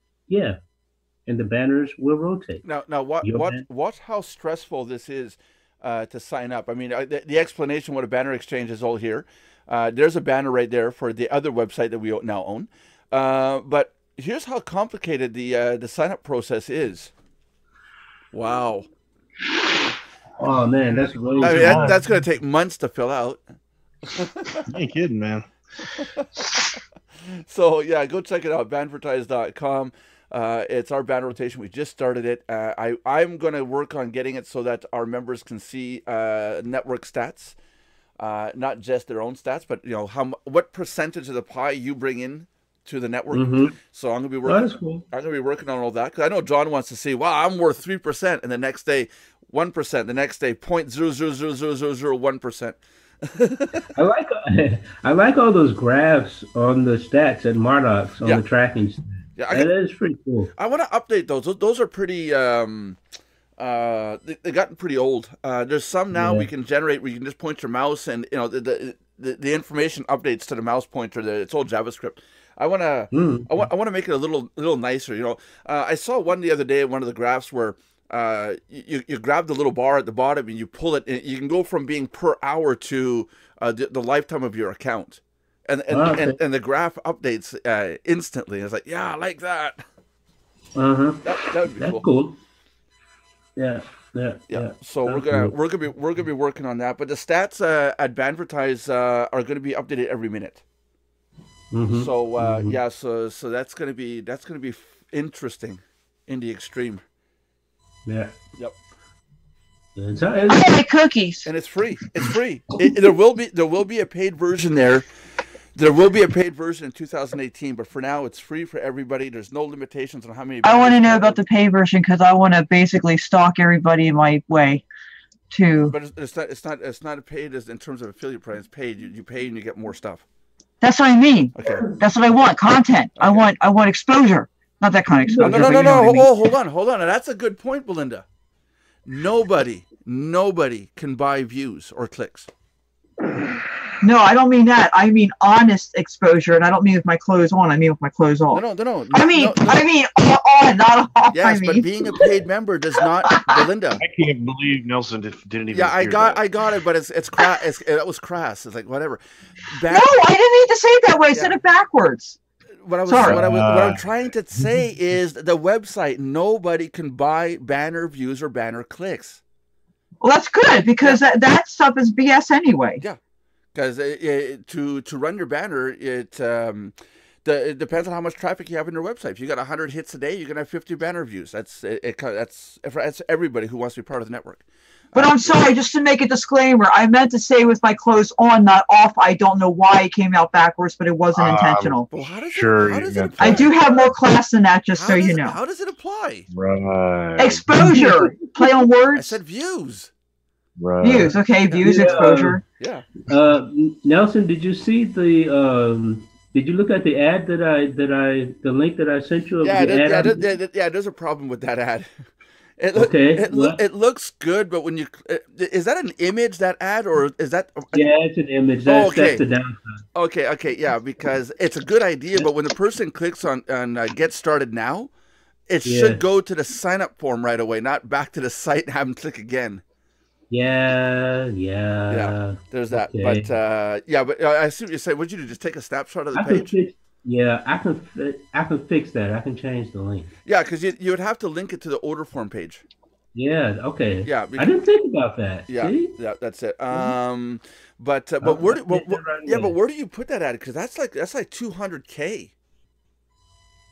the banners will rotate. Now, watch how stressful this is to sign up. I mean, the explanation what a banner exchange is all here. There's a banner right there for the other website that we now own. But here's how complicated the sign-up process is. Wow. Oh, man, that's really that's going to take months to fill out. You ain't kidding, man. So, yeah, go check it out, Bambertise.com. It's our banner rotation. We just started it. I'm going to work on getting it so that our members can see network stats. Not just their own stats, but what percentage of the pie you bring in to the network. Mm-hmm. So I'm gonna be working. That's cool. I'm gonna be working on all that because I know John wants to see. Wow, I'm worth 3%, and the next day 1%. The next day 0.0000001%. I like all those graphs on the stats at Mardox on the tracking. Yeah, that is pretty cool. I want to update those. Those are pretty. They've gotten pretty old. There's some now we can generate where you can just point your mouse and the information updates to the mouse pointer. It's all JavaScript. I want to make it a little nicer. I saw one the other day, one of the graphs where you grab the little bar at the bottom and you pull it, and you can go from being per hour to the lifetime of your account, and the graph updates instantly. It's like, yeah, I like that. That would be cool. Yeah. So we're gonna be working on that. But the stats at Bambertise are going to be updated every minute. Mm-hmm. So so that's gonna be interesting in the extreme. Yeah. Yep. I like cookies, and it's free. It's free. There will be a paid version there There will be a paid version in 2018, but for now, it's free for everybody. There's no limitations on how many. I want to know about the paid version because I want to basically stalk everybody in my way, too. But it's not paid as in terms of affiliate price. It's paid. You pay and you get more stuff. That's what I mean. Okay. That's what I want. Content. Okay. I want exposure. Not that kind of exposure. No. Hold on. That's a good point, Belinda. Nobody can buy views or clicks. No, I don't mean that. I mean honest exposure, and I don't mean with my clothes on. I mean with my clothes off. No. I mean on, not off. Yes, but being a paid member does not, Belinda. I can't believe Nelson didn't even. Yeah, I got it, but it's crass. That was crass. It's like whatever. No, I didn't mean to say it that way. I said it backwards. What I'm trying to say is the website. Nobody can buy banner views or banner clicks. Well, that's good because that stuff is BS anyway. Yeah. Because to run your banner, it depends on how much traffic you have on your website. If you got 100 hits a day, you're gonna have 50 banner views. That's everybody who wants to be part of the network. But I'm sorry, just to make a disclaimer, I meant to say with my clothes on, not off. I don't know why it came out backwards, but it wasn't intentional. Well, how does it apply? I do have more class than that, just so you know. How does it apply? Right. Exposure. Play on words. I said views. Right. Views. Okay, views, exposure. Yeah. Nelson, did you see the? Did you look at the ad the link that I sent you? There's a problem with that ad. It looks good, but when you is that an image, that ad, or is that? Yeah, it's an image. That's the downside. Okay, yeah, because it's a good idea, but when the person clicks on Get Started Now, it should go to the sign up form right away, not back to the site and have them click again. Yeah. There's that, okay. but I see what you're saying. What'd you do? Just take a snapshot of the page? I can fix that. I can change the link. Yeah, because you would have to link it to the order form page. Yeah. Okay. Yeah. I didn't think about that. Yeah. See? Yeah. That's it. But where do you put that at? Because that's like 200K.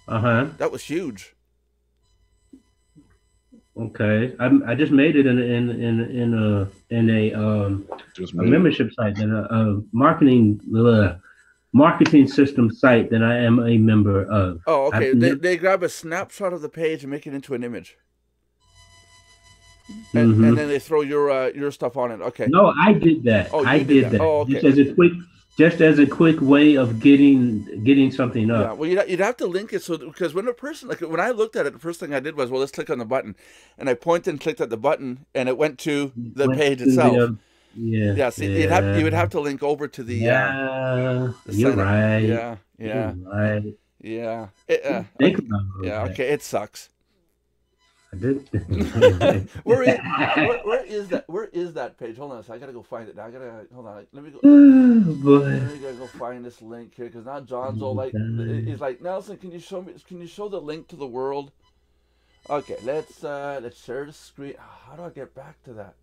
That was huge. Okay, I just made it in a membership site, and a marketing system site that I am a member of. Oh, okay. They grab a snapshot of the page and make it into an image, and then they throw your stuff on it. Okay. No, I did that. Oh, I did that. Oh, okay. Just as a quick way of getting something up. Yeah, well, you'd have to link it because when a person when I looked at it, the first thing I did was, well, let's click on the button, and I pointed and clicked at the button, and it went to the page itself. So you would have to link over to the. You're right. Yeah. You're right. Yeah. Think about it. Yeah. Okay. It sucks. I did. Where is that? Where is that page? Hold on a second. I gotta go find it. Hold on. Let me go. Oh, boy. Let me go find this link here because now John's all like, he's like, Nelson, can you show the link to the world? Okay, let's share the screen. How do I get back to that?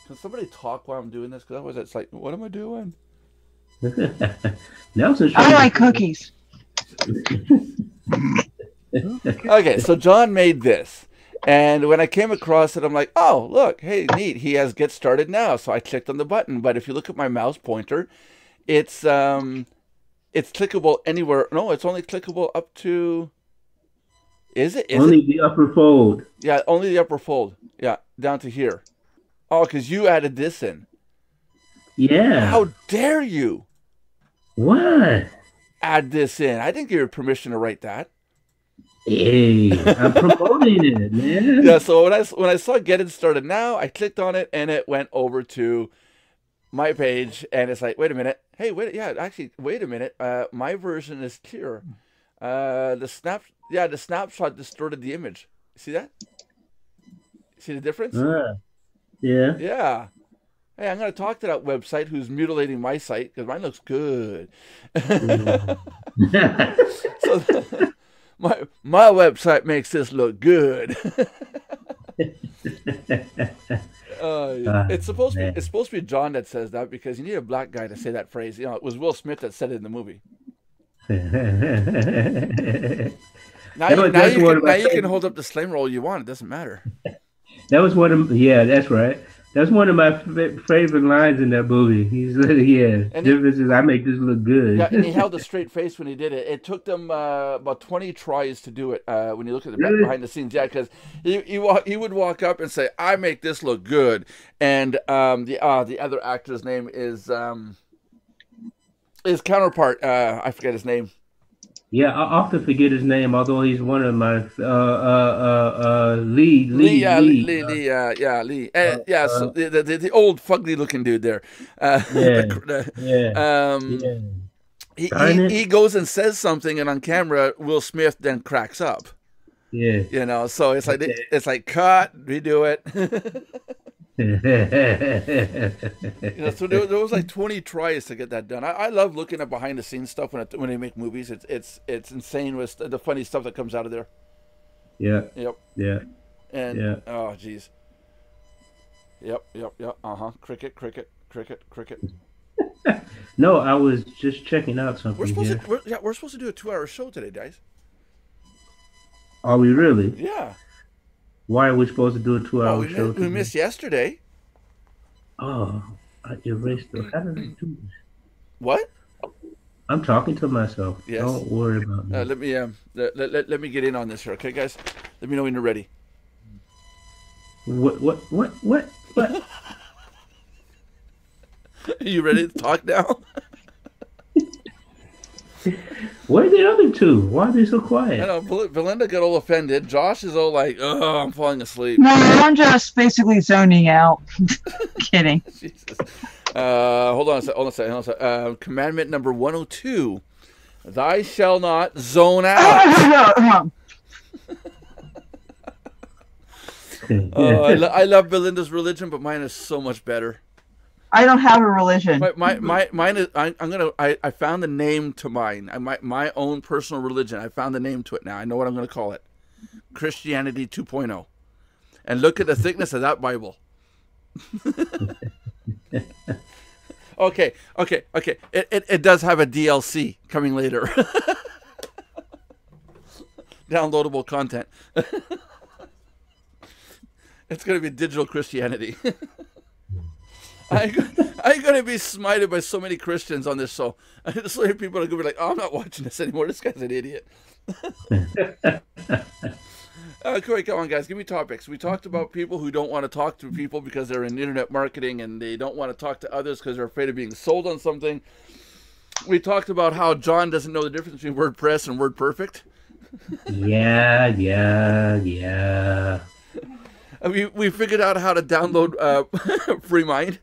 Can somebody talk while I'm doing this? Because otherwise it's like, what am I doing? Nelson, I like cookies. Okay, so John made this, and when I came across it, I'm like, oh, look, hey, neat, he has Get Started Now. So I clicked on the button, but if you look at my mouse pointer, it's clickable anywhere. No, it's only clickable up to, is it? Only the upper fold. Yeah, only the upper fold. Yeah, down to here. Oh, because you added this in. Yeah. How dare you? What? Add this in. I didn't give you permission to write that. Hey, I'm promoting it, man. Yeah, so when I saw Get It Started Now, I clicked on it and it went over to my page, and it's like, wait a minute. Hey, wait a minute. My version is clear. The snapshot distorted the image. See that? See the difference? Yeah. Yeah. Hey, I'm going to talk to that website who's mutilating my site because mine looks good. So my website makes this look good. It's supposed to be John that says that because you need a black guy to say that phrase. You know, it was Will Smith that said it in the movie. Now you can hold up the slam roll you want. It doesn't matter. That was one of that's right. That's one of my favorite lines in that movie. He's yeah, And difference is I make this look good. Yeah, and he held a straight face when he did it. It took them about 20 tries to do it. When you look at the Really? behind the scenes, yeah, because he would walk up and say, "I make this look good," and the other actor's name is his counterpart. I forget his name. Yeah, I often forget his name, although he's one of my Lee. Lee. So the old fugly looking dude there. He goes and says something, and on camera, Will Smith then cracks up. Yeah, you know, so it's like cut, redo it. So there was like 20 tries to get that done. I love looking at behind the scenes stuff when they make movies. It's insane with the funny stuff that comes out of there. Yeah. Yep. Yeah. And oh geez. Yep. Cricket. No, I was just checking out something. We're supposed to do a 2-hour show today, guys. Are we really? Yeah. Why are we supposed to do a 2-hour show? We missed yesterday. Oh, I erased it. How did I do this? What? I'm talking to myself. Yes. Don't worry about me. Let me get in on this here, okay, guys? Let me know when you're ready. What? Are you ready to talk now? Where are the other two? Why are they so quiet? I know, Belinda got all offended. Josh is all like, "Oh, I'm falling asleep." No, I'm just basically zoning out. Kidding. Jesus. Hold on a second. Commandment number 102: Thou shalt not zone out. I love Belinda's religion, but mine is so much better. I don't have a religion. Mine is. I found the name to mine. My own personal religion. I found the name to it now. I know what I'm going to call it. Christianity 2.0. And look at the thickness of that Bible. Okay. It does have a DLC coming later. Downloadable content. It's going to be digital Christianity. I'm going to be smited by so many Christians on this show. So many people are going to be like, "Oh, I'm not watching this anymore. This guy's an idiot." Come on, guys. Give me topics. We talked about people who don't want to talk to people because they're in internet marketing and they don't want to talk to others because they're afraid of being sold on something. We talked about how John doesn't know the difference between WordPress and WordPerfect. Yeah. We figured out how to download FreeMind.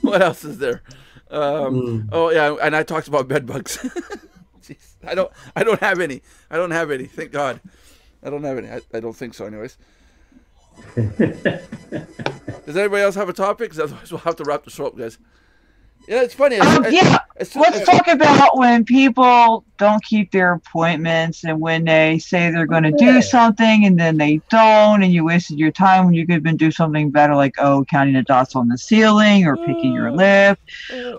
What else is there? Oh yeah, and I talked about bed bugs. Jeez, I don't have any. Thank God, I don't have any. I don't think so, anyways. Does anybody else have a topic? 'Cause otherwise, we'll have to wrap the show up, guys. Yeah, it's funny. Let's talk about when people don't keep their appointments and when they say they're going to do something and then they don't, and you wasted your time when you could have been doing something better, like counting the dots on the ceiling or picking your lip,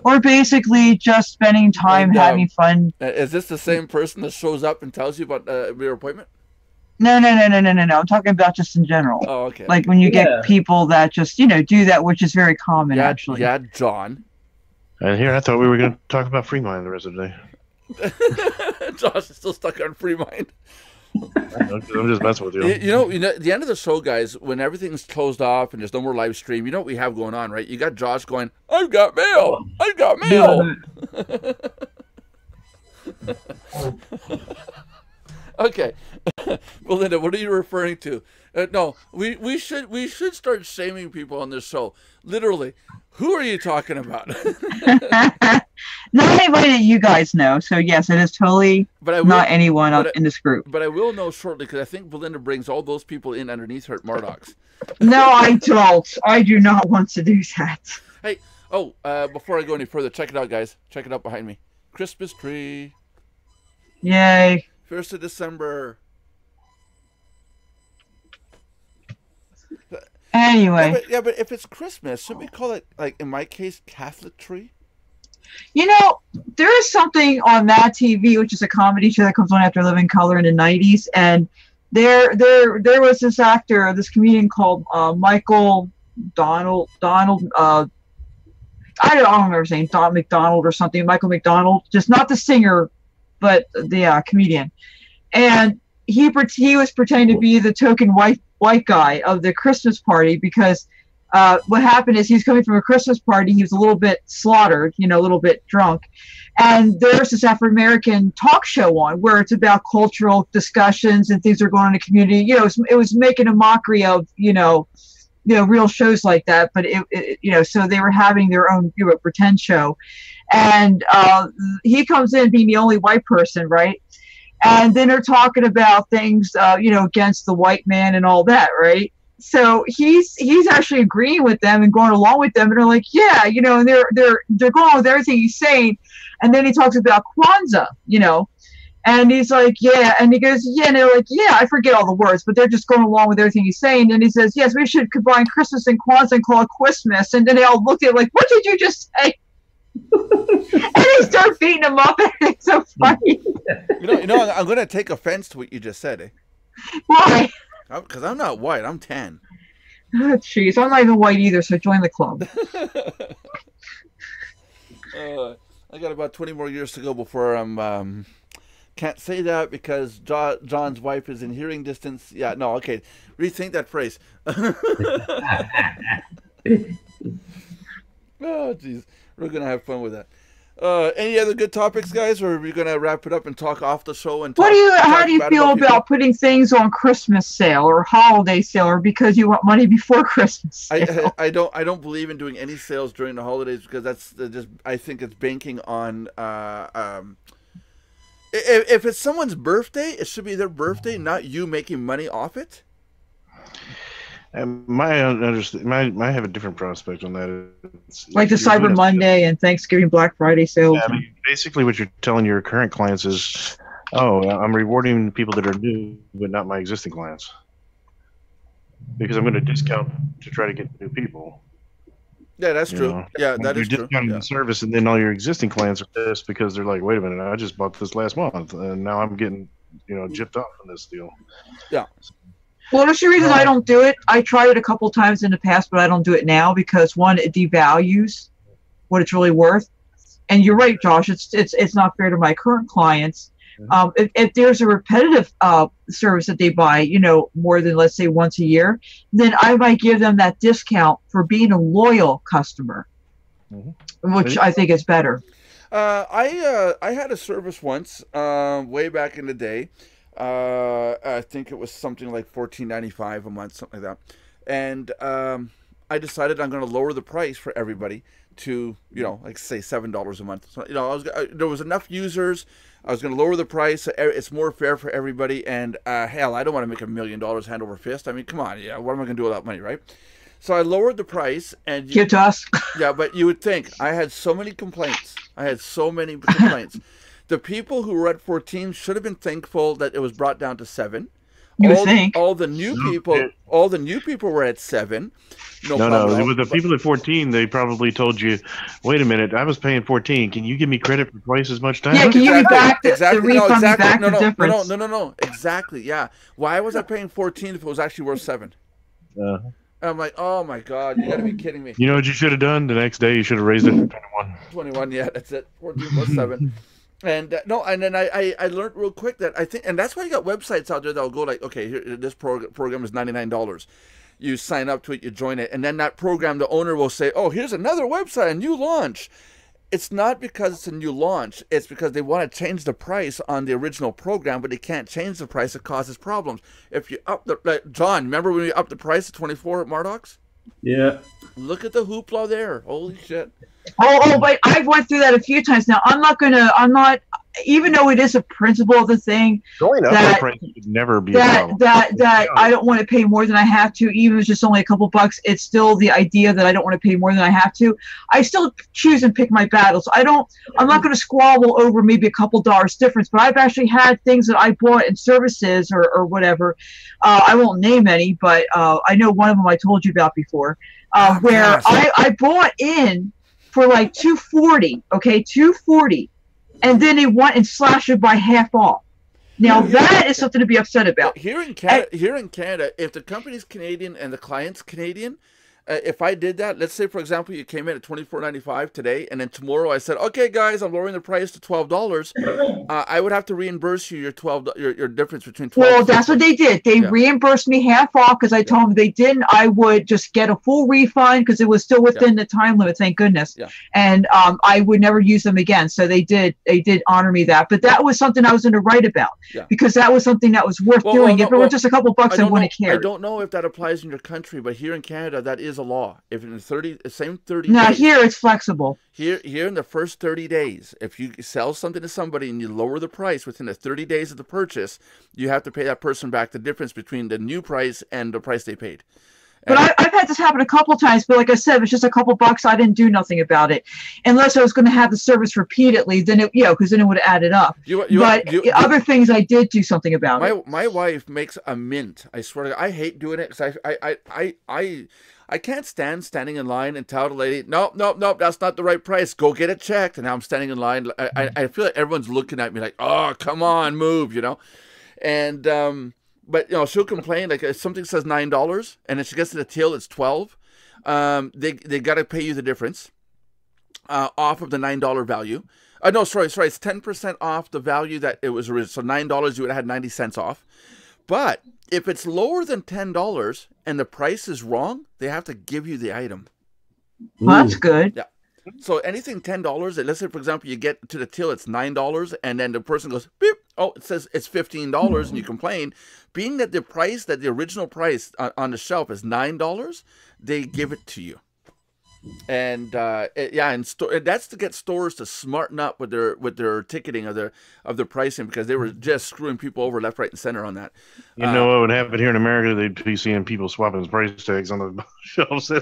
or basically just spending time having fun. Is this the same person that shows up and tells you about your appointment? No. I'm talking about just in general. Oh, okay. Like when you get people that just do that, which is very common actually. Yeah, John. And here, I thought we were going to talk about FreeMind the rest of the day. Josh is still stuck on FreeMind. I'm just messing with you. You know, the end of the show, guys, when everything's closed off and there's no more live stream, you know what we have going on, right? You got Josh going, "I've got mail. I've got mail." Okay. Belinda, what are you referring to? No, we should start shaming people on this show. Literally, who are you talking about? Not anybody that you guys know. So yes, it is totally not anyone in this group. But I will know shortly because I think Belinda brings all those people in underneath her at Mardox. No, I don't. I do not want to do that. Hey, before I go any further, check it out, guys. Check it out behind me. Christmas tree. Yay. 1st of December. Anyway. Yeah, but if it's Christmas, shouldn't we call it, like, in my case, Catholic tree? You know, there is something on that TV, which is a comedy show that comes on after Living Color in the 90s, and there was this actor, this comedian called Michael Donald. I don't remember his name, Don McDonald or something. Michael McDonald, just not the singer, but the comedian. And he was pretending to be the token white guy of the Christmas party, because what happened is he's coming from a Christmas party. He was a little bit slaughtered, a little bit drunk. And there's this African-American talk show on where it's about cultural discussions and things that are going on in the community. It was making a mockery of, real shows like that. But so they were having their own, pretend show. And he comes in being the only white person, right? And then they're talking about things, against the white man and all that, right? So he's actually agreeing with them and going along with them, and they're like, yeah, and they're going with everything he's saying. And then he talks about Kwanzaa, and he's like, yeah, and he goes, yeah, and they're like, yeah, I forget all the words, but they're just going along with everything he's saying. And he says, yes, we should combine Christmas and Kwanzaa and call it Quistmas. And then they all looked at it like, what did you just say? And they start beating him up, and it's so funny. I'm going to take offense to what you just said. Eh? Why? Because I'm not white. I'm tan. Oh, jeez. I'm not even white either, so join the club. I got about 20 more years to go before I'm... can't say that because John's wife is in hearing distance. Yeah, no, okay. Rethink that phrase. Oh, jeez. We're going to have fun with that. Any other good topics, guys, or are we going to wrap it up and talk off the show? And how do you feel about putting things on Christmas sale or holiday sale, or because you want money before Christmas sale? I don't believe in doing any sales during the holidays, because that's just, I think it's banking on if it's someone's birthday, it should be their birthday, not you making money off it. I have a different prospect on that. Like the Cyber Monday and Thanksgiving, Black Friday sales. Yeah, basically what you're telling your current clients is, I'm rewarding people that are new, but not my existing clients, because I'm going to discount to try to get new people. Yeah, that's true. Yeah, that is true. You're discounting the service, and then all your existing clients are pissed because they're like, wait a minute, I just bought this last month, and now I'm getting, gypped off on this deal. Yeah. Well, that's the reason I don't do it. I tried it a couple times in the past, but I don't do it now because, one, it devalues what it's really worth. And you're right, Josh. It's not fair to my current clients. If there's a repetitive service that they buy, more than, let's say, once a year, then I might give them that discount for being a loyal customer, which I think is better. I had a service once, way back in the day. I think it was something like $14.95 a month, something like that. And I decided I'm going to lower the price for everybody to, like say $7 a month. So, there was enough users. I was going to lower the price. It's more fair for everybody. And hell, I don't want to make $1 million hand over fist. I mean, come on. Yeah, what am I going to do with that money, right? So I lowered the price. And give to us. Yeah, but you would think I had so many complaints. The people who were at 14 should have been thankful that it was brought down to 7. All the new people were at 7. No, with the people at 14, they probably told you, wait a minute, I was paying 14. Can you give me credit for twice as much time? Yeah, can you give me back the difference? No. Exactly, yeah. Why was I paying 14 if it was actually worth 7? I'm like, oh my God, you gotta be kidding me. You know what you should have done? The next day you should have raised it to 21. 21, yeah, that's it. 14 plus 7. And and then I learned real quick that I think, and that's why you got websites out there that'll go like, okay, here, this program is $99. You sign up to it, you join it, and then that program, the owner will say, oh, here's another website, a new launch. It's not because it's a new launch. It's because they want to change the price on the original program, but they can't change the price. It causes problems. If you up John, remember when we upped the price to 24 at Mardox? Yeah. Look at the hoopla there. Holy shit. But I've went through that a few times now. I'm not, even though it is a principle of the thing, going up the price would never be a problem. That I don't want to pay more than I have to, even if it's just only a couple bucks. It's still the idea that I don't want to pay more than I have to. I still choose and pick my battles. I'm not going to squabble over maybe a couple dollars difference, but I've actually had things that I bought in services or whatever. I won't name any, but I know one of them I told you about before, where I bought in for like $240, okay, $240, and then they went and slashed it by half off. Now that is something to be upset about. Here in Canada, if the company's Canadian and the client's Canadian, if I did that, let's say for example you came in at $24.95 today, and then tomorrow I said, okay guys, I'm lowering the price to $12. I would have to reimburse you your your difference between 12. Well, that's what they did. They reimbursed me half off because I told them if they didn't, I would just get a full refund because it was still within the time limit. Thank goodness. Yeah. And I would never use them again. So they did honor me that. But that was something I was in the right about because that was something that was worth doing. If it were just a couple bucks, I wouldn't care. I don't know if that applies in your country, but here in Canada, that is a law. If in the same 30 now days, here it's flexible. Here in the first 30 days, if you sell something to somebody and you lower the price within the 30 days of the purchase, you have to pay that person back the difference between the new price and the price they paid. But I've had this happen a couple of times. But like I said, it was just a couple bucks. I didn't do nothing about it, unless I was going to have the service repeatedly. Then it, because then it would have added up. Other things I did do something about it. My wife makes a mint. I swear to God, I hate doing it because I can't stand standing in line and tell the lady, nope, that's not the right price. Go get it checked. And now I'm standing in line. I feel like everyone's looking at me like, oh, come on, move, And but she'll complain like if something says $9 and then she gets to the till, it's $12. They got to pay you the difference off of the $9 value. No, sorry, it's 10% off the value that it was original. So $9, you would have had 90 cents off. But if it's lower than $10 and the price is wrong, they have to give you the item. Well, that's good. Yeah. So anything $10, let's say for example you get to the till, it's $9, and then the person goes, beep, oh, it says it's $15, and you complain. Being that the original price on the shelf is $9, they give it to you. And that's to get stores to smarten up with their ticketing of their pricing, because they were just screwing people over left, right, and center on that. What would happen here in America? They'd be seeing people swapping price tags on the shelves.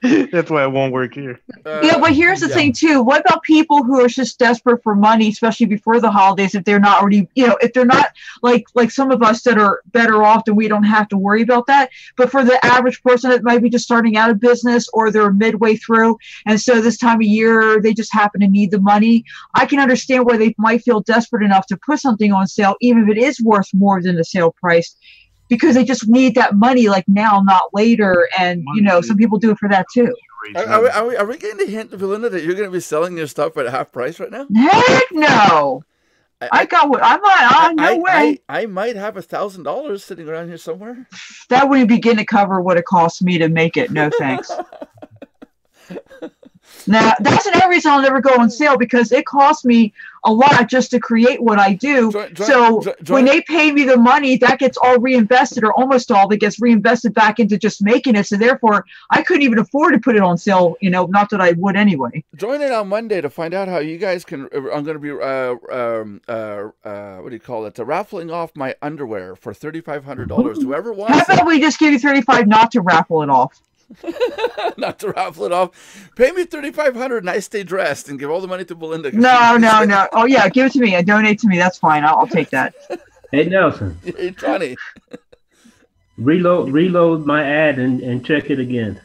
That's why it won't work here. But here's the thing too. What about people who are just desperate for money, especially before the holidays? If they're not already, if they're not like some of us that are better off, then we don't have to worry about that. But for the average person that might be just starting out a business, or they're midway through, and so this time of year they just happen to need the money, I can understand why they might feel desperate enough to put something on sale, even if it is worth more than the sale price, because they just need that money like now, not later. And some people do it for that too. Are we getting the hint, Belinda, that you're going to be selling your stuff at half price right now? Heck no. I got what I'm not. No way. I might have $1,000 sitting around here somewhere. That wouldn't begin to cover what it costs me to make it. No thanks. Now, that's another reason I'll never go on sale, because it costs me a lot just to create what I do. When they pay me the money, that gets all reinvested, or almost all that gets reinvested back into just making it. So therefore, I couldn't even afford to put it on sale, not that I would anyway. Join it on Monday to find out how you guys can. I'm going to be, what do you call it? Raffling off my underwear for $3,500. Whoever wants How about we just give you $35 not to raffle it off? Not to raffle it off. Pay me $3,500 and I stay dressed, and give all the money to Belinda. No. Oh yeah, give it to me and donate to me. That's fine. I'll take that. Hey Nelson. Hey Johnny. Reload my ad and check it again.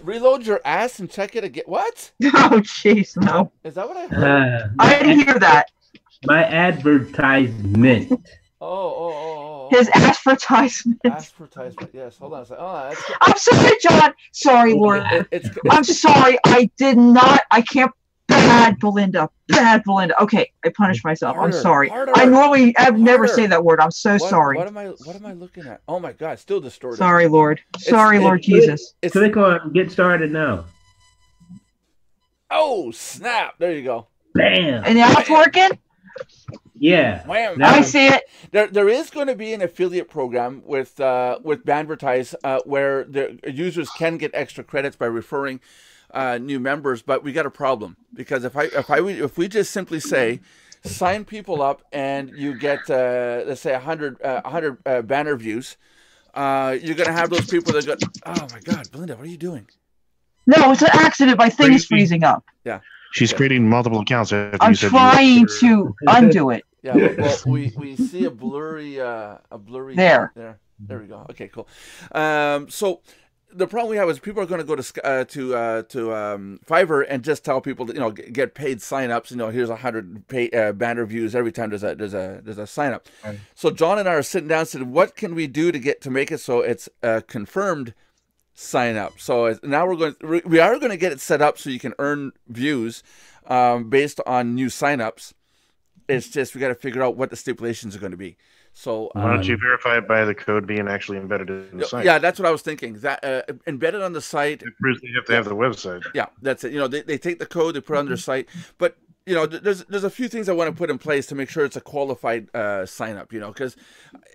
Reload your ass and check it again. What? Oh jeez, no. Is that what I heard? I didn't hear that. My advertisement. Oh. His advertisement. Advertisement, yes. Hold on a second. Oh, I'm sorry, John. Sorry, Lord. I'm sorry. I did not. I can't. Bad Belinda. Okay, I punished myself. I'm sorry. I've never say that word. I'm so sorry. What am I looking at? Oh my God, still distorted. Sorry, Lord. Lord Jesus. Click on Get Started Now. Oh, snap. There you go. Bam. And now it's working? Yeah. I see it. There is going to be an affiliate program with Banvertise where the users can get extra credits by referring new members, but we got a problem, because if we just simply say sign people up and you get let's say 100 banner views, you're going to have those people that go, oh my God, Belinda, what are you doing? No, it's an accident. My thing is freezing up. Yeah. She's creating multiple accounts. I'm trying to undo it. Yeah, well, we see a blurry there. There we go. Okay, cool. the problem we have is people are going to go to Fiverr and just tell people to, get paid signups. Here's 100 banner views every time there's a sign up. Right. So John and I are sitting down and said, what can we do to make it so it's confirmed sign up? So now we are going to get it set up so you can earn views based on new signups. It's just we got to figure out what the stipulations are going to be. So why don't you verify it by the code being actually embedded in the site? Yeah, that's what I was thinking. That embedded on the site. It proves you have to have the website. Yeah, that's it. They take the code, they put it on their site, but there's a few things I want to put in place to make sure it's a qualified sign up. Because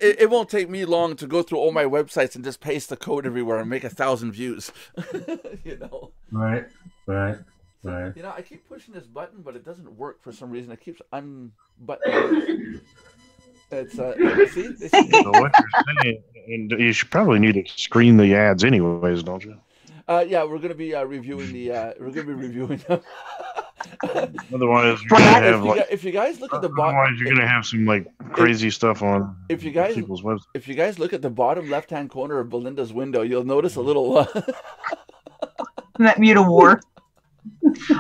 it won't take me long to go through all my websites and just paste the code everywhere and make 1,000 views. Right. I keep pushing this button, but it doesn't work for some reason. It keeps unbuttoning. It's So what you're saying, and you should probably need to screen the ads anyways, don't you? Yeah, we're going to be reviewing them. Otherwise, you're gonna have if you guys look at the bottom, otherwise you're gonna have some crazy stuff on people's websites. If you guys look at the bottom left-hand corner of Belinda's window, you'll notice a little. That mute a war.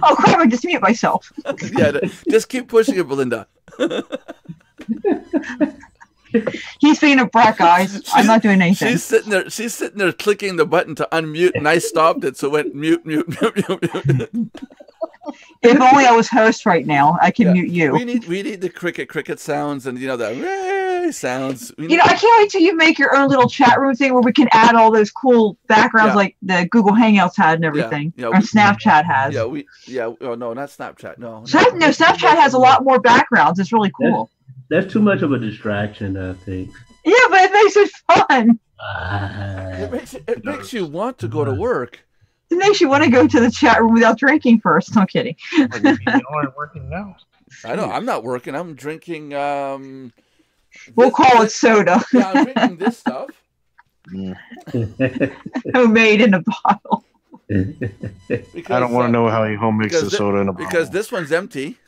Oh crap! I just mute myself. Yeah, just keep pushing it, Belinda. He's being a brat, guys. I'm not doing anything. She's sitting there clicking the button to unmute, and I stopped it, so it went mute. If only I was host right now, I can mute you. We need the cricket sounds and the sounds. I can't wait till you make your own little chat room thing where we can add all those cool backgrounds like the Google Hangouts had and everything, or Snapchat has. Oh no, not Snapchat. No, Snapchat has a lot more backgrounds. It's really cool. That's too much of a distraction, I think. Yeah, but it makes it fun. It makes you want to go to work. It makes you want to go to the chat room without drinking first. No kidding. You aren't working now. I know. I'm not working. I'm drinking. We'll call it soda. Yeah, I'm drinking this stuff. Homemade in a bottle. Because, I don't want to know how he home makes the soda in a bottle. Because this one's empty.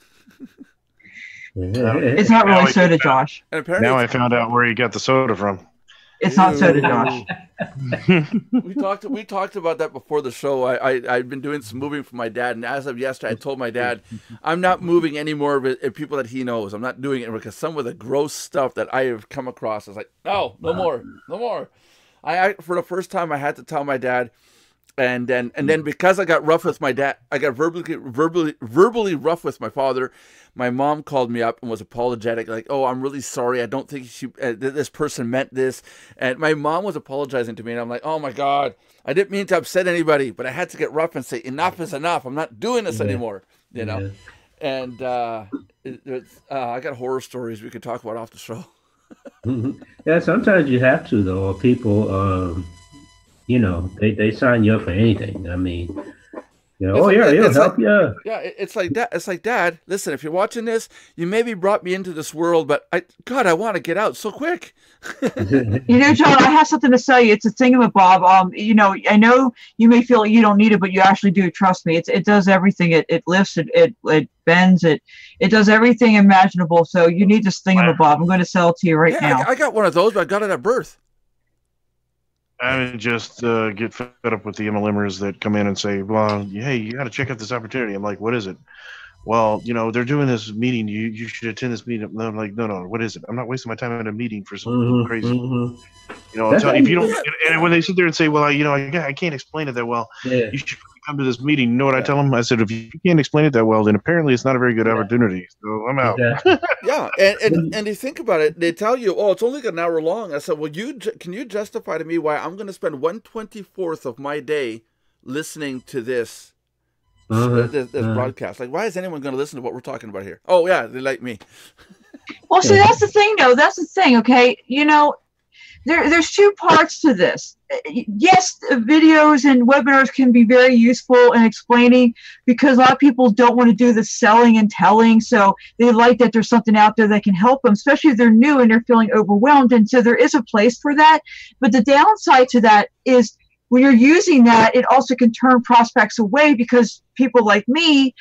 It's not really soda, Josh. Now I found out where you got the soda from. It's not soda, Josh. We talked about that before the show. I've been doing some moving for my dad, and as of yesterday, I told my dad I'm not moving any more of people that he knows. I'm not doing it because some of the gross stuff that I have come across is like, no more. I for the first time I had to tell my dad. And then because I got rough with my dad, I got verbally rough with my father. My mom called me up and was apologetic, like, "Oh, I'm really sorry. I don't think this person meant this." And my mom was apologizing to me, and I'm like, "Oh my God, I didn't mean to upset anybody, but I had to get rough and say enough is enough. I'm not doing this anymore." And I got horror stories we could talk about off the show. Yeah, sometimes you have to though. People. They sign you up for anything. I mean, he'll help you. Yeah, it's like that. It's like, Dad, listen, if you're watching this, you maybe brought me into this world, but I want to get out so quick. John, I have something to say. It's a thingamabob. I know you may feel like you don't need it, but you actually do. Trust me. It does everything. It lifts. It bends. It does everything imaginable. So you need this thingamabob. I'm going to sell it to you right now. I got one of those, but I got it at birth. I just get fed up with the MLMers that come in and say, well, hey, you got to check out this opportunity. I'm like, what is it? Well, they're doing this meeting. You should attend this meeting. And I'm like, no, what is it? I'm not wasting my time at a meeting for something crazy. If you don't, and when they sit there and say, well, I can't explain it that well, you should come to this meeting. You know what I tell them? I said, if you can't explain it that well, then apparently it's not a very good opportunity. So I'm out. Yeah, and you think about it, they tell you, oh, it's only an hour long. I said, well, can you justify to me why I'm going to spend 1/24 of my day listening to this broadcast? Like, why is anyone going to listen to what we're talking about here? Oh, yeah, they like me. Well, see, that's the thing, though. That's the thing, okay? There's two parts to this. Yes, videos and webinars can be very useful in explaining because a lot of people don't want to do the selling and telling. So they like that there's something out there that can help them, especially if they're new and they're feeling overwhelmed. And so there is a place for that. But the downside to that is when you're using that, it also can turn prospects away because people like me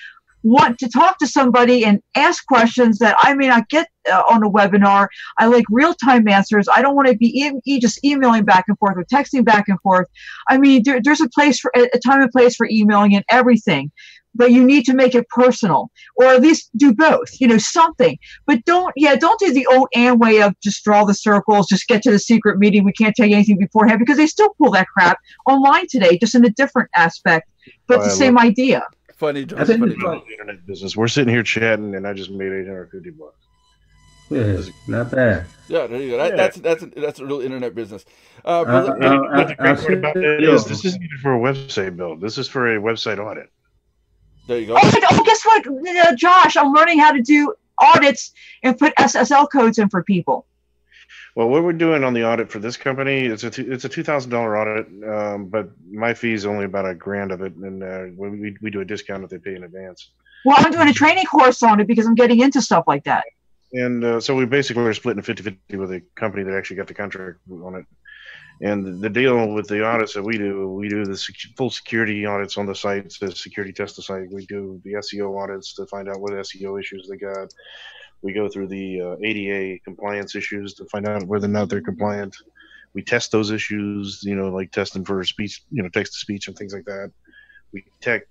want to talk to somebody and ask questions that I may not get on a webinar. I like real-time answers. I don't want to be just emailing back and forth or texting back and forth. I mean, there's a time and place for emailing and everything, but you need to make it personal, or at least do both, something. But don't do the old Amway of just draw the circles, just get to the secret meeting. We can't tell you anything beforehand, because they still pull that crap online today, just in a different aspect, but the same idea. Funny, John. The internet business. We're sitting here chatting, and I just made $850. Yeah, not bad. Yeah, there you go. That's a real internet business. The great part about it is this isn't even for a website build. This is for a website audit. There you go. Oh, guess what, Josh? I'm learning how to do audits and put SSL codes in for people. Well, what we're doing on the audit for this company, it's a $2,000 audit, but my fee is only about $1,000 of it, and we do a discount if they pay in advance. Well, I'm doing a training course on it because I'm getting into stuff like that. And so we basically are splitting 50-50 with a company that actually got the contract on it. And the deal with the audits that we do the full security audits on the sites, the security test the site. We do the SEO audits to find out what SEO issues they got. We go through the ADA compliance issues to find out whether or not they're compliant. We test those issues, like testing for speech, text to speech and things like that.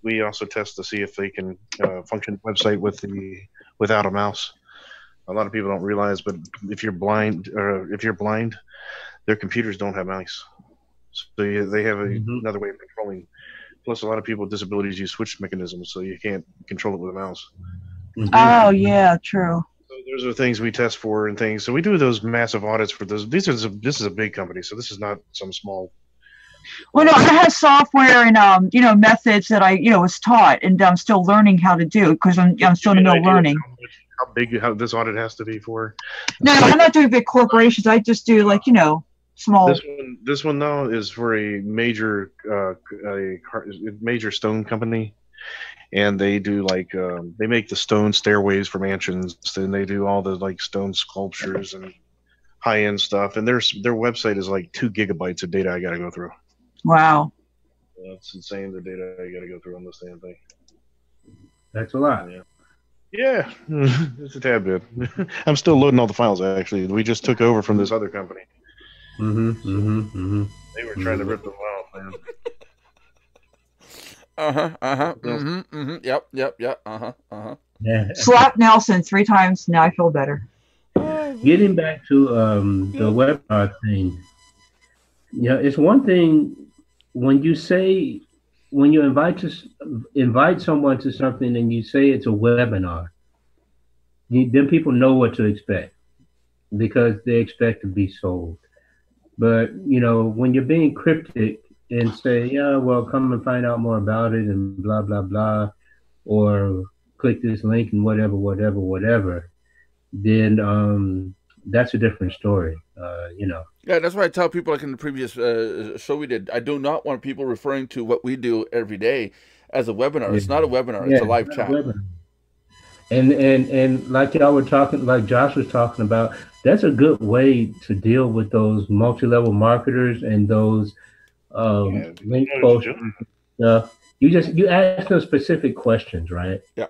We also test to see if they can function the website without a mouse. A lot of people don't realize, but if you're blind, their computers don't have mice, so they have another way of controlling. Plus, a lot of people with disabilities use switch mechanisms, so you can't control it with a mouse. Oh yeah, true. So those are things we test for and things. So we do those massive audits for those. This is a big company, so this is not some small. Well, no, I have software and methods that I was taught, and I'm still learning how to do, because I'm still in the middle of learning. How this audit has to be for? No, I'm not doing big corporations. I just do small. This one though is for a major stone company, and they do they make the stone stairways for mansions, and they do all the stone sculptures and high end stuff. And their website is 2 gigabytes of data I got to go through. Wow, that's insane, the data I got to go through on this damn thing. That's a lot. Yeah, it's a tad bit. I'm still loading all the files. Actually, we just took over from this other company. They were trying to rip them out, man. Yep. Yeah. Slap Nelson 3 times. Now I feel better. Getting back to the webinar thing, it's one thing when you invite someone to something and you say it's a webinar, then people know what to expect, because they expect to be sold. But when you're being cryptic and say, yeah, well, come and find out more about it and blah blah blah, or click this link and whatever, then that's a different story. Yeah, that's why I tell people, in the previous show we did, I do not want people referring to what we do every day as a webinar. It's not a webinar. It's a live chat. And like y'all were talking, like Josh was talking about, that's a good way to deal with those multi-level marketers and those link posters. You ask them specific questions, right? Yeah.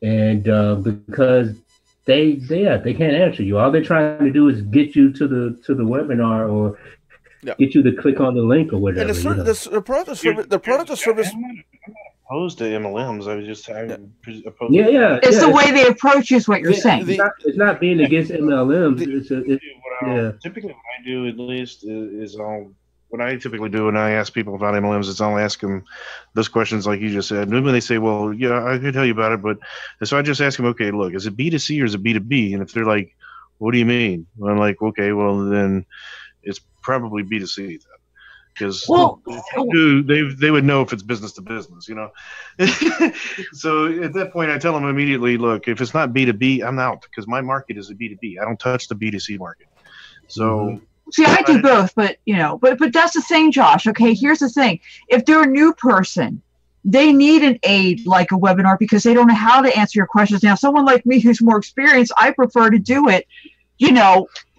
And because they can't answer you. All they're trying to do is get you to the webinar, or get you to click on the link or whatever. And the product of service. I'm not opposed to MLMs. I was just opposed. It's the way they approach is what you're saying. It's not being against MLMs. Typically, what I do, at least, is what I typically do when I ask people about MLMs is I'll ask them those questions like you just said. And when they say, well, yeah, I could tell you about it, but so I just ask them, okay, look, is it B2C or is it B2B? And if they're like, what do you mean? Well, I'm like, okay, well, then it's probably B2C then. Because they would know if it's business to business, So at that point, I tell them immediately, look, if it's not B2B, I'm out, because my market is a B2B. I don't touch the B2C market. So see, I do both, but but that's the thing, Josh. Okay, here's the thing: if they're a new person, they need an aid like a webinar, because they don't know how to answer your questions. Now, someone like me who's more experienced, I prefer to do it,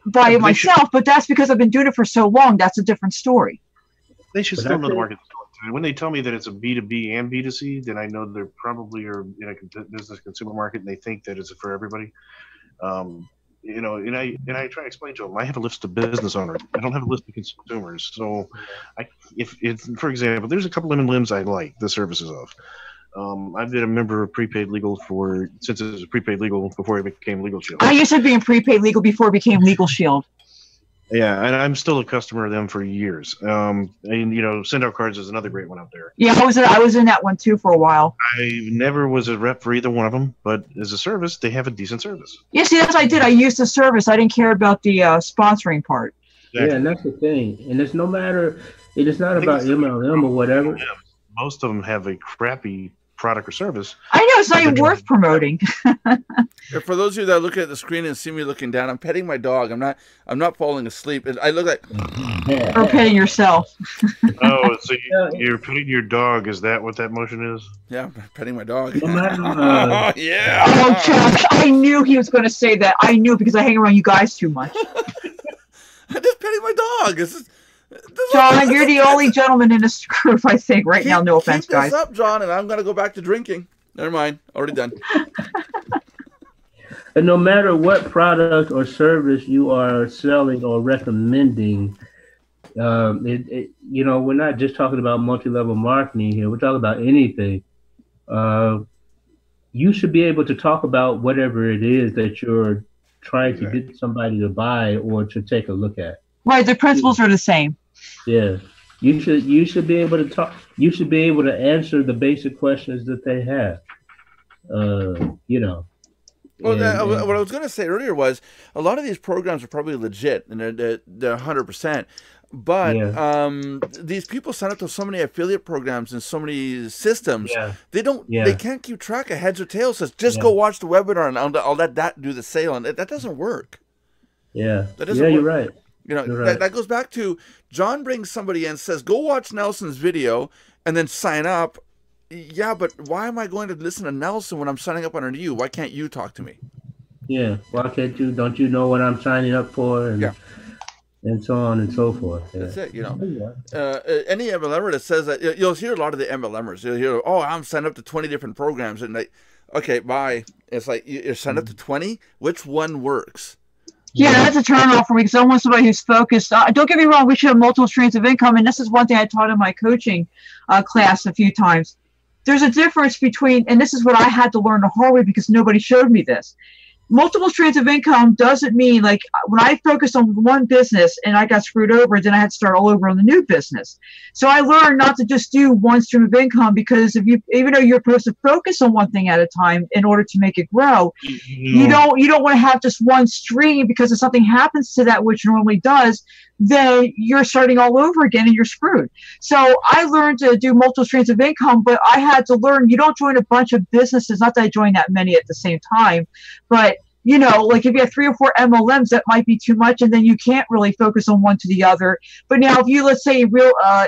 by myself. But that's because I've been doing it for so long. That's a different story. They should still know the market when they tell me that it's a B2B and B2C, then I know they're probably are in a business consumer market, and they think that it's for everybody. You know, and I try to explain to them, I have a list of business owners. I don't have a list of consumers. So, if for example, there's a couple of limbs I like the services of. I've been a member of Prepaid Legal since it was Prepaid Legal before it became Legal Shield. I used to be in Prepaid Legal before it became Legal Shield. Yeah, and I'm still a customer of them for years. And you know, Send Out Cards is another great one out there. Yeah, I was in that one too for a while. I never was a rep for either one of them, but as a service, they have a decent service. Yeah, see, that's what I did. I used the service. I didn't care about the sponsoring part. Exactly. Yeah, and that's the thing. And it's no matter. It is not about MLM or whatever. Most of them have a crappy product or service. I know, it's not even worth promoting. For those of you that look at the screen and see me looking down, I'm petting my dog. I'm not falling asleep. I look like or petting yourself. Oh, so you're petting your dog? Is that what that motion is? Yeah, I'm petting my dog. Yeah. Oh, Josh, I knew he was going to say that. I knew because I hang around you guys too much. I'm just petting my dog. John, you're the only gentleman in this group, I think, right now. No offense, guys. Keep this guys. up, John, and I'm going to go back to drinking. Never mind. Already done. And no matter what product or service you are selling or recommending, you know, we're not just talking about multi-level marketing here. We're talking about anything. You should be able to talk about whatever it is that you're trying to get somebody to buy or to take a look at. Right, the principles are the same. Yeah, you should be able to talk. You should be able to answer the basic questions that they have. You know. Well, what I was going to say earlier was a lot of these programs are probably legit and they're 100%. But these people sign up to so many affiliate programs and so many systems. Yeah. They can't keep track of heads or tails. So just go watch the webinar and I'll let that do the sale. And that doesn't work. Yeah. That doesn't work. You're right. You know, right. that goes back to John brings somebody in, says, go watch Nelson's video and then sign up. Yeah, but why am I going to listen to Nelson when I'm signing up under you? Why can't you talk to me? Yeah, why can't you? Don't you know what I'm signing up for? And so on and so forth. Yeah. That's it, you know. Any MLMer that says that, you'll hear a lot of the MLMers. You'll hear, oh, I'm signed up to 20 different programs. And okay, bye. It's like, you're signed up to 20? Which one works? Yeah, that's a turnoff for me because I want somebody who's focused. Don't get me wrong, we should have multiple streams of income. And this is one thing I taught in my coaching class a few times. There's a difference between, and this is what I had to learn the hard way because nobody showed me this. Multiple streams of income doesn't mean like when I focused on one business and I got screwed over, then I had to start all over on the new business. So I learned not to just do one stream of income because even though you're supposed to focus on one thing at a time in order to make it grow, you don't want to have just one stream because if something happens to that, which normally does, then you're starting all over again and you're screwed. So I learned to do multiple streams of income, but I had to learn you don't join a bunch of businesses, not that I joined that many at the same time, but you know, like if you have 3 or 4 MLMs, that might be too much, and then you can't really focus on one to the other. But now, if you, let's say,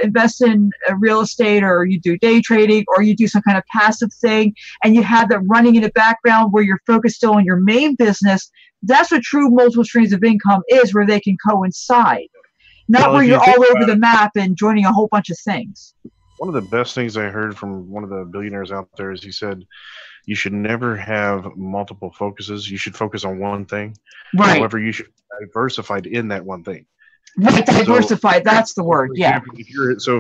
invest in real estate, or you do day trading, or you do some kind of passive thing, and you have that running in the background where you're focused still on your main business, that's what true multiple streams of income is, where they can coincide, not where you're all over the map and joining a whole bunch of things. One of the best things I heard from one of the billionaires out there is he said, you should never have multiple focuses. You should focus on one thing. Right. However, you should be diversified in that one thing. Right, diversified. That's the word. Yeah.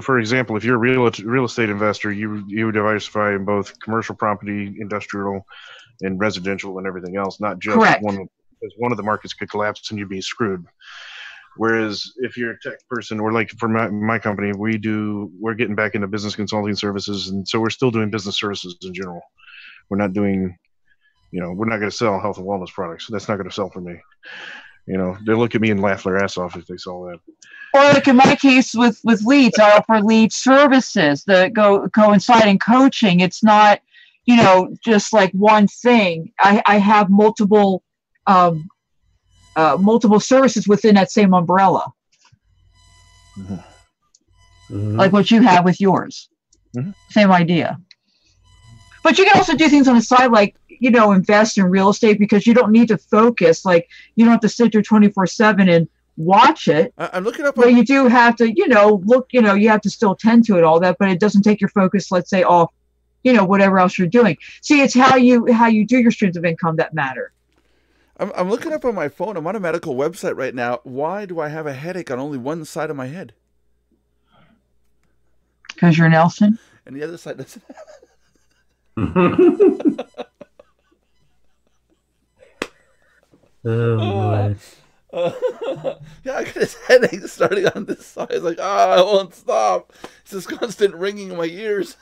For example, if you're a real estate investor, you diversify in both commercial property, industrial, and residential, and everything else. Not just one. Because one of the markets could collapse and you'd be screwed. Whereas if you're a tech person, or like for my company, we're getting back into business consulting services, and so we're still doing business services in general. We're not doing, we're not going to sell health and wellness products. That's not going to sell for me. They look at me and laugh their ass off if they saw that. Or like in my case with leads, I offer lead services that coincide in coaching. It's not, just like one thing. I have multiple services within that same umbrella. Mm-hmm. Like what you have with yours. Mm-hmm. Same idea. But you can also do things on the side, like, invest in real estate, because you don't need to focus. Like, you don't have to sit there 24/7 and watch it. I'm looking up. But you do have to, look. You have to still tend to it, all that, but it doesn't take your focus, let's say, off, whatever else you're doing. See, it's how you do your streams of income that matter. I'm looking up on my phone. I'm on a medical website right now. Why do I have a headache on only one side of my head? Because you're Nelson. And the other side doesn't. Oh boy. Yeah, I got this headache starting on this side. It's like, I won't stop. It's this constant ringing in my ears.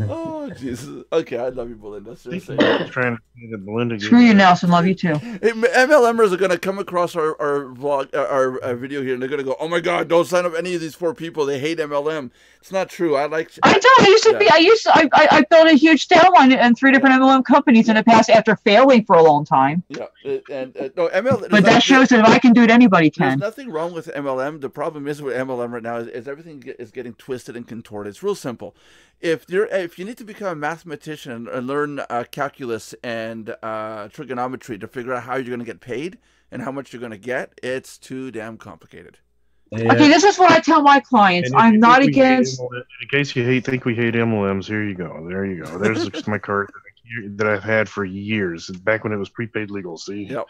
Oh, Jesus. Okay, I love you, Belinda. Seriously. Trying to see that Belinda. Screw you, Nelson. Love you too. Hey, MLMers are going to come across our vlog, our video here, and they're going to go, "Oh my God, don't sign up any of these 4 people. They hate MLM." It's not true. I don't. I built a huge downline in 3 different MLM companies in the past after failing for a long time. Yeah, and no MLM. But that shows that if I can do it, anybody can. There's nothing wrong with MLM. The problem is with MLM right now is everything is getting twisted and contorted. It's real simple. If you need to become a mathematician and learn calculus and trigonometry to figure out how you're going to get paid and how much you're going to get, it's too damn complicated. Yeah. Okay, this is what I tell my clients. I'm not against. In case you think we hate MLMs, here you go. There you go. There's just my card that I've had for years, back when it was prepaid legal. See? Yep.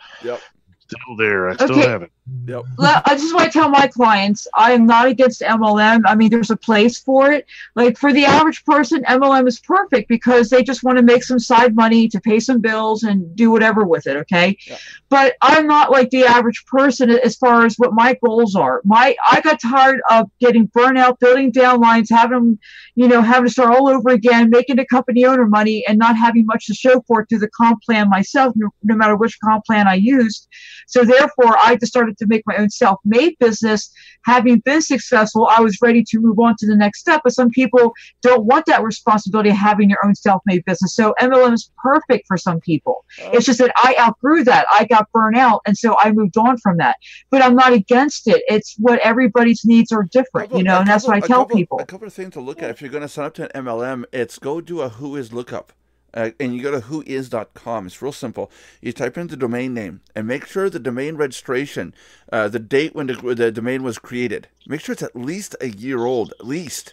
Still there. I still have it. Yep. I just want to tell my clients, I am not against MLM. I mean, there's a place for it. Like for the average person, MLM is perfect because they just want to make some side money to pay some bills and do whatever with it. Okay. Yeah. But I'm not like the average person as far as what my goals are. I got tired of getting burnt out, building downlines, having to start all over again, making the company owner money and not having much to show for it through the comp plan myself, no matter which comp plan I used. So therefore, I just started to make my own self-made business. Having been successful, I was ready to move on to the next step. But some people don't want that responsibility of having your own self-made business. So MLM is perfect for some people. It's just that I outgrew that. I got burnt out, and so I moved on from that. But I'm not against it. It's what everybody's needs are different, and that's what I tell people. A couple of things to look at. If you're going to sign up to an MLM, it's go do a Who Is lookup. And you go to whois.com. It's real simple. You type in the domain name and make sure the domain registration, the date when the domain was created, make sure it's at least a year old, at least.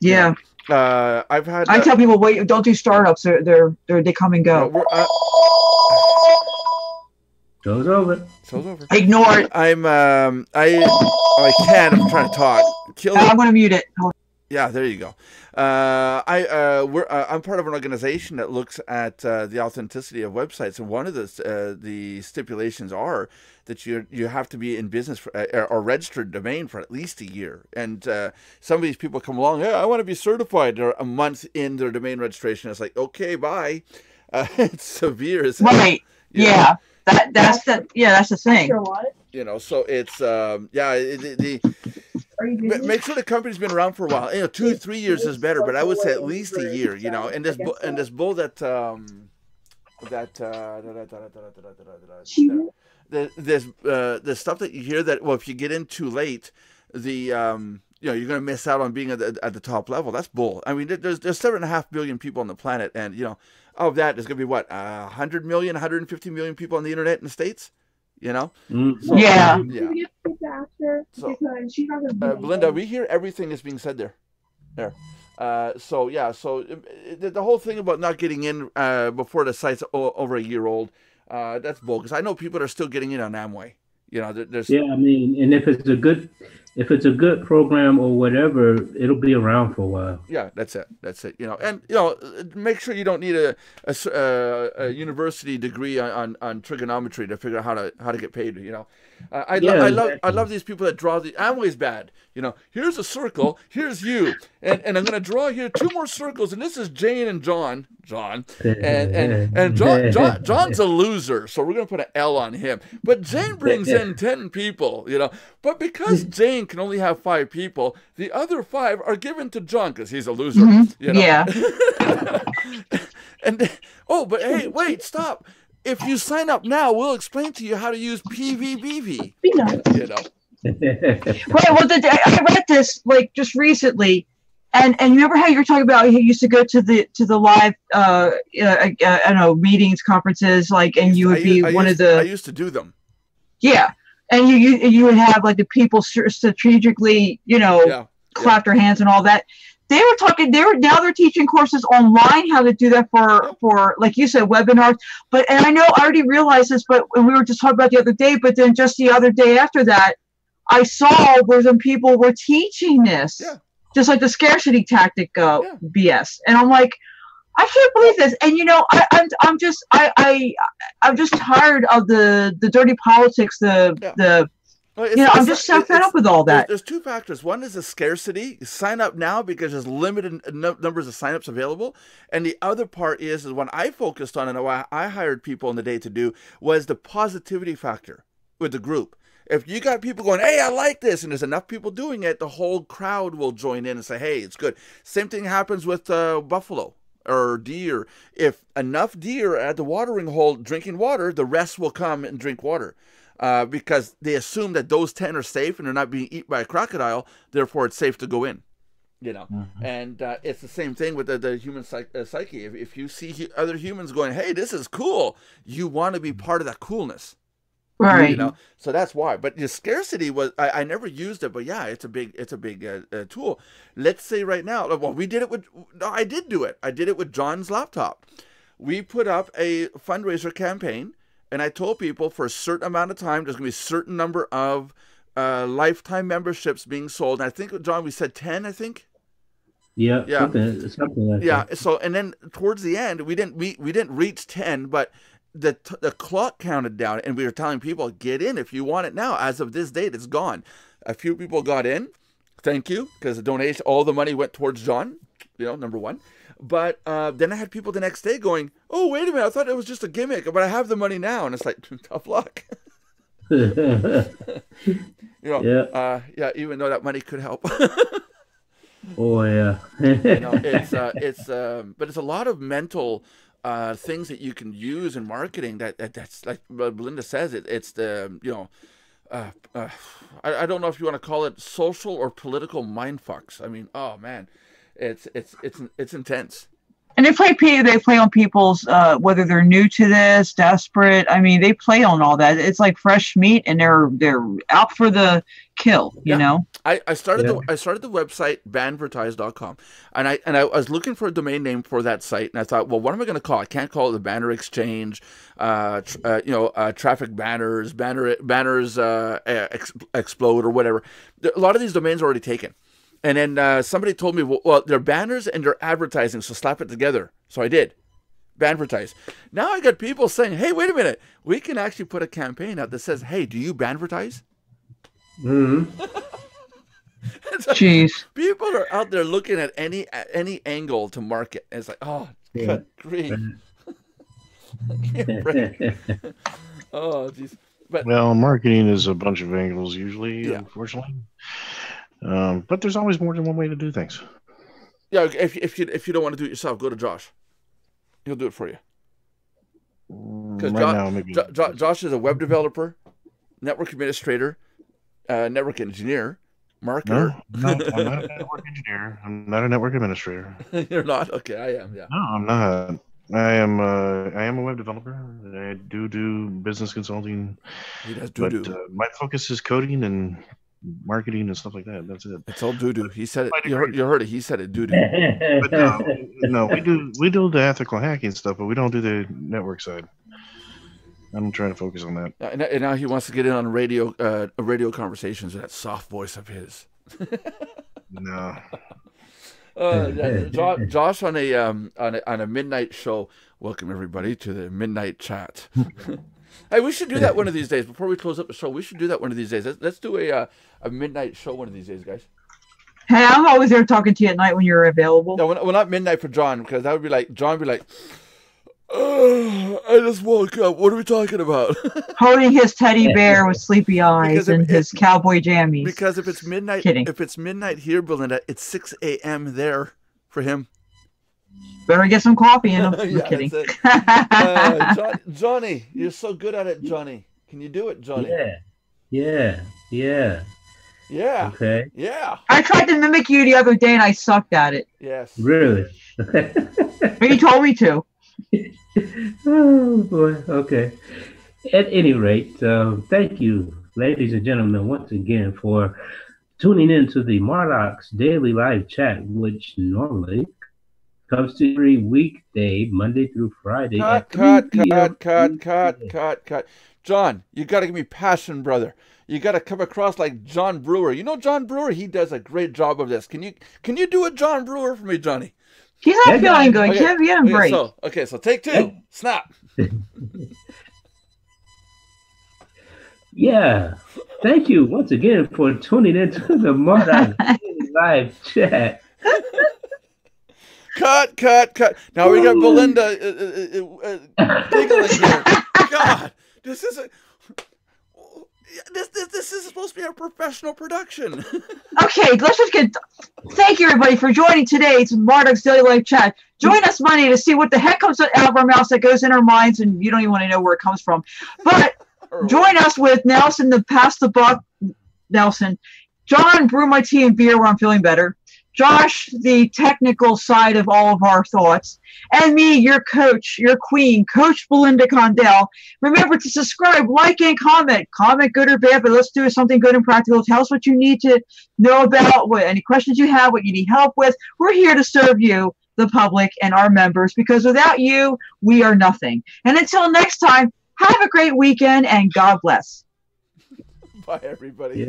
Yeah. I tell people, wait, don't do startups. They come and go. Show's over. Ignore it. I can't. I'm trying to talk. I'm going to mute it. Yeah, there you go. I'm part of an organization that looks at the authenticity of websites, and one of the stipulations are that you have to be in business or registered domain for at least a year. And some of these people come along, I want to be certified. They're a month in their domain registration. It's like, okay, bye. It's severe as hell. Right. Yeah. That's the thing. So it's make sure the company's been around for a while. 2-3 years is better, but I would say at least a year. And this bull the stuff that you hear that if you get in too late, you're going to miss out on being at the top level. That's bull. I mean, there's 7.5 billion people on the planet, and of that, there's going to be 100 million, 150 million people on the internet in the States. So, yeah. So, Belinda, we hear everything that's being said there. So the whole thing about not getting in before the site's over a year old, that's bull. Because I know people are still getting in on Amway. There's. Yeah, I mean, and if it's a good program or whatever, it'll be around for a while. Yeah, that's it. And make sure you don't need a university degree on trigonometry to figure out how to get paid. I love these people that draw the Amway's bad. Here's a circle, here's you, and I'm gonna draw here 2 more circles, and this is Jane and John, and John's a loser, so we're gonna put an L on him. But Jane brings in 10 people, But because Jane can only have 5 people, the other 5 are given to John because he's a loser. Mm-hmm. Yeah. But hey, wait, stop. If you sign up now, we'll explain to you how to use PVBV. Right. Well, I read this just recently, and remember how you were talking about you used to go to the live I don't know, meetings, conferences, and you would be one of the. I used to do them. Yeah. and you would have like the people strategically, clap their hands and all that. They were talking. They're teaching courses online how to do that for like you said, webinars. And I know I already realized this, but we were just talking about the other day. But then just the other day after that, I saw where some people were teaching this, just like the scarcity tactic BS, and I'm like, I can't believe this. And I'm just tired of the dirty politics, I'm just so fed up with all that. There's two factors. One is the scarcity. Sign up now because there's limited numbers of signups available. And the other part is what I focused on and what I hired people in the day to do was the positivity factor with the group. If you got people going, hey, I like this, and there's enough people doing it, the whole crowd will join in and say, hey, it's good. Same thing happens with buffalo or deer. If enough deer are at the watering hole drinking water, the rest will come and drink water. Because they assume that those 10 are safe and they're not being eaten by a crocodile, therefore it's safe to go in, And it's the same thing with the human psyche. If you see other humans going, hey, this is cool, you want to be part of that coolness. Right. So that's why. But the scarcity was, I never used it, but yeah, it's a big tool. Let's say right now, well, I did do it. I did it with John's laptop. We put up a fundraiser campaign. And I told people for a certain amount of time, there's going to be a certain number of lifetime memberships being sold. And I think, John, we said 10, I think? Yeah. Something like that. So, and then towards the end, we didn't reach 10, but the clock counted down. And we were telling people, get in if you want it now. As of this date, it's gone. A few people got in. Thank you. Because the donation, all the money went towards John, number one. But then I had people the next day going, oh, wait a minute, I thought it was just a gimmick, but I have the money now. And it's like, tough luck. Even though that money could help. Oh, yeah. But it's a lot of mental things that you can use in marketing that's like Belinda says, it's the, I don't know if you want to call it social or political mind fucks. I mean, oh, man. It's intense. And they play on people's whether they're new to this, desperate. I mean, they play on all that. It's like fresh meat, and they're out for the kill. You know. I started the website banvertise.com, and I was looking for a domain name for that site, and I thought, well, what am I going to call it? I can't call it the Banner Exchange, traffic banners, banners explode or whatever. A lot of these domains are already taken. And then somebody told me, well, they're banners and they're advertising, so slap it together. So I did. Banvertise. Now I got people saying, hey, wait a minute. We can actually put a campaign out that says, hey, do you banvertise? Mm-hmm. Jeez. People are out there looking at any angle to market. And it's like, oh, good grief. Oh, jeez. Well, marketing is a bunch of angles usually, unfortunately. But there's always more than one way to do things. Yeah, if you don't want to do it yourself, go to Josh. He'll do it for you. Because Josh is a web developer, network administrator, network engineer, marketer. No, I'm not a network engineer. I'm not a network administrator. You're not? Okay, I am. Yeah. No, I'm not. I am a web developer. I do business consulting. He does but my focus is coding and marketing and stuff like that. That's it. It's all doo-doo. He said it. You heard it. He said it. Doo-doo. But no, we do the ethical hacking stuff, but we don't do the network side. I'm trying to focus on that. And now he wants to get in on radio conversations with that soft voice of his. No. Josh on a midnight show. Welcome everybody to the midnight chat. Hey, we should do that one of these days. Before we close up the show, we should do that one of these days. Let's do a midnight show one of these days, guys. Hey, I'm always there talking to you at night when you're available. No, well, not midnight for John, because that would be like, John would be like, oh, I just woke up. What are we talking about? Holding his teddy bear with sleepy eyes and his cowboy jammies. Because if it's midnight here, Belinda, it's 6 a.m. there for him. Better get some coffee in him. I'm kidding. Johnny, you're so good at it, Johnny. Can you do it, Johnny? Yeah. Okay. Yeah. I tried to mimic you the other day and I sucked at it. Yes. Really? But you told me to. Oh boy. Okay. At any rate, thank you ladies and gentlemen, once again for tuning in to the Mardox Daily Live Chat, which normally comes to every weekday, Monday through Friday. Cut. John, you got to give me passion, brother. You got to come across like John Brewer. You know John Brewer? He does a great job of this. Can you do a John Brewer for me, Johnny? He's not feeling good. Okay. Give him a break. So take two. Snap. Yeah. Thank you once again for tuning into the Mardox Daily Live Chat. Cut. Now we got Belinda giggling here. God, this is supposed to be a professional production. Okay, let's just get. Thank you, everybody, for joining today's Mardox Daily Live Chat. Join us Monday to see what the heck comes out of our mouths that goes in our minds, and you don't even want to know where it comes from. But join us with Nelson, the Pass the Buck Nelson, John, Brew My Tea and Beer, where I'm feeling better, Josh, the technical side of all of our thoughts, and me, your coach, your queen, Coach Belinda Condell. Remember to subscribe, like, and comment. Comment good or bad, but let's do something good and practical. Tell us what you need to know about, any questions you have, what you need help with. We're here to serve you, the public, and our members, because without you, we are nothing. And until next time, have a great weekend, and God bless. Bye, everybody.